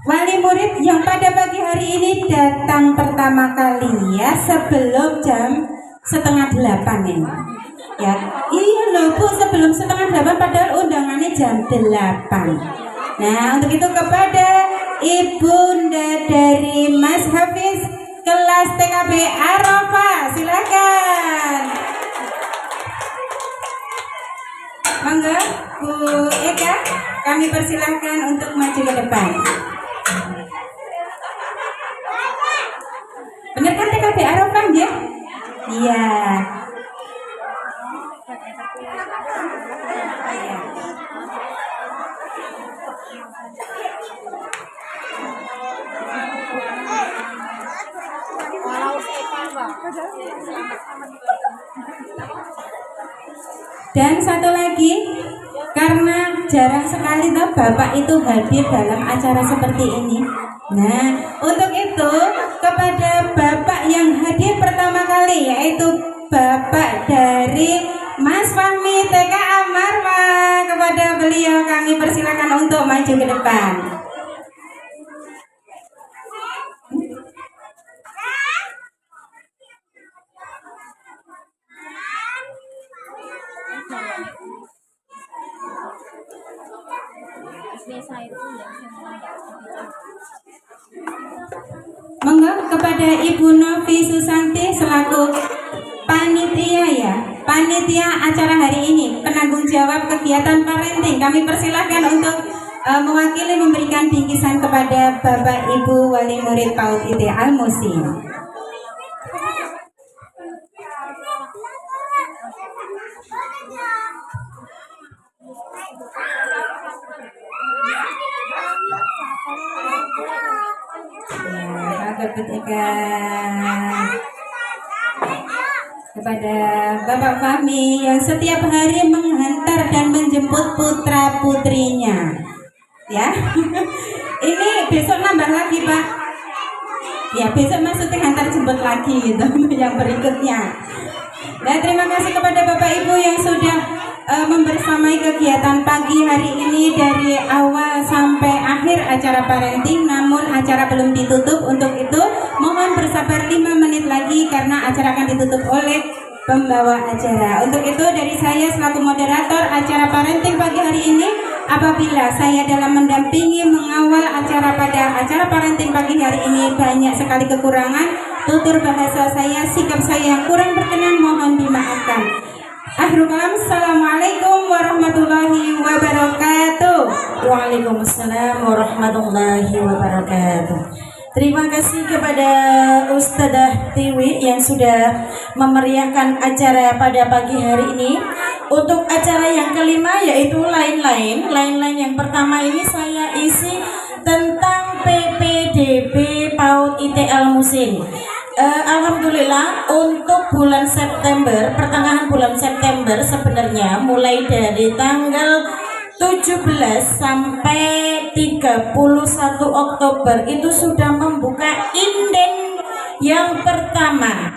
wali murid yang pada pagi hari ini datang pertama kali ya, sebelum jam 7:30 ini. Ya, iya loh Bu, sebelum 7:30 padahal undangannya jam 8. Nah, untuk itu kepada ibunda dari Mas Hafiz kelas TKB Arafah, silakan. Monggo Bu Eka, kami persilahkan untuk maju ke depan. Benar kan TKB Arafah ya? Iya. Dan satu lagi, karena jarang sekali tuh Bapak itu hadir dalam acara seperti ini. Nah, untuk itu kepada Bapak yang hadir pertama kali, yaitu Bapak dari Mas Fahmi TK Amarwa, kepada beliau kami persilakan untuk maju ke depan. Monggo kepada Ibu Novi Susanti selaku panitia acara hari ini, penanggung jawab kegiatan parenting, kami persilahkan untuk mewakili memberikan bingkisan kepada Bapak Ibu Wali Murid PAUD IT Al Musin. Kepada Bapak Fahmi yang setiap hari menghantar dan menjemput putra putrinya, ya. Ini besok nambah lagi Pak, ya besok maksudnya hantar jemput lagi gitu yang berikutnya. Dan terima kasih kepada Bapak Ibu yang sudah membersamai kegiatan pagi hari ini dari awal sampai akhir acara parenting, namun acara belum ditutup. Untuk itu mohon bersabar 5 menit lagi karena acara akan ditutup oleh pembawa acara. Untuk itu dari saya selaku moderator acara parenting pagi hari ini, apabila saya dalam mendampingi mengawal acara pada acara parenting pagi hari ini banyak sekali kekurangan, tutur bahasa saya, sikap saya yang kurang berkenan, mohon dimaafkan. Akhirul kalam, assalamualaikum warahmatullahi wabarakatuh. Waalaikumsalam warahmatullahi wabarakatuh. Terima kasih kepada Ustadzah Tiwi yang sudah memeriahkan acara pada pagi hari ini. Untuk acara yang kelima yaitu lain-lain. Lain-lain yang pertama ini saya isi tentang PPDB PAUD IT Al Musin. Alhamdulillah untuk bulan September, pertengahan bulan September sebenarnya mulai dari tanggal 17 sampai 31 Oktober itu sudah membuka inden yang pertama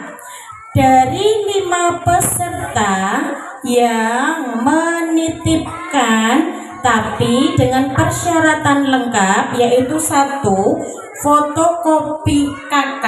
dari 5 peserta yang menitipkan, tapi dengan persyaratan lengkap, yaitu 1, fotokopi KK,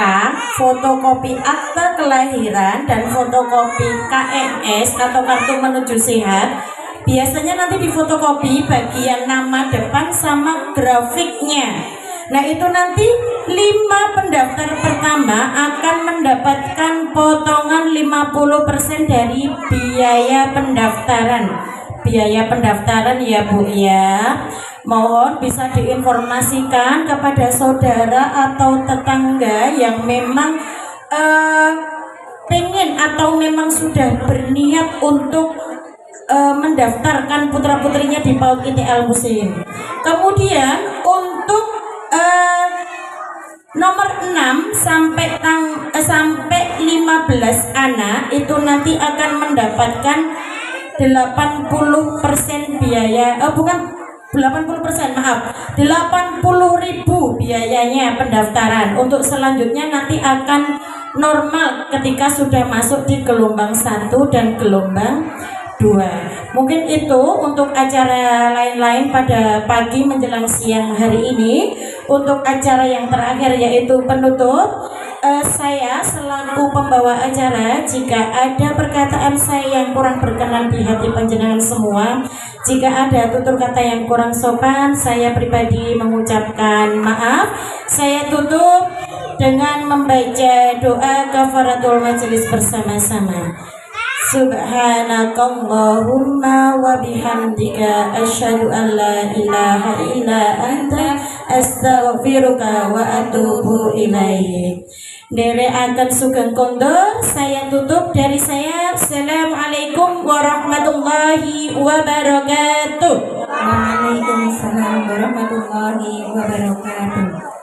fotokopi akta kelahiran, dan fotokopi KMS atau kartu menuju sehat. Biasanya nanti difotokopi bagian nama depan sama grafiknya. Nah itu nanti 5 pendaftar pertama akan mendapatkan potongan 50% dari biaya pendaftaran. Biaya pendaftaran ya Bu ya. Mohon bisa diinformasikan kepada saudara atau tetangga yang memang pengen atau memang sudah berniat untuk mendaftarkan putra-putrinya di PAUD IT Al Musin. Kemudian untuk nomor 6 sampai 15 anak itu nanti akan mendapatkan 80% biaya, bukan 80%, maaf, 80.000 biayanya pendaftaran. Untuk selanjutnya nanti akan normal ketika sudah masuk di gelombang 1 dan gelombang 2. Mungkin itu untuk acara lain-lain pada pagi menjelang siang hari ini. Untuk acara yang terakhir yaitu penutup, saya selaku pembawa acara, jika ada perkataan saya yang kurang berkenan di hati panjenengan semua, jika ada tutur kata yang kurang sopan, saya pribadi mengucapkan maaf. Saya tutup dengan membaca doa kafaratul majelis bersama-sama. Subhanakallahumma wa bihamdika asyhadu an la ilaha illa anta astaghfiruka wa atubu ilaik. Dereaken sugeng kondor, saya tutup dari saya. Assalamualaikum warahmatullahi wabarakatuh. Waalaikumsalam warahmatullahi wabarakatuh.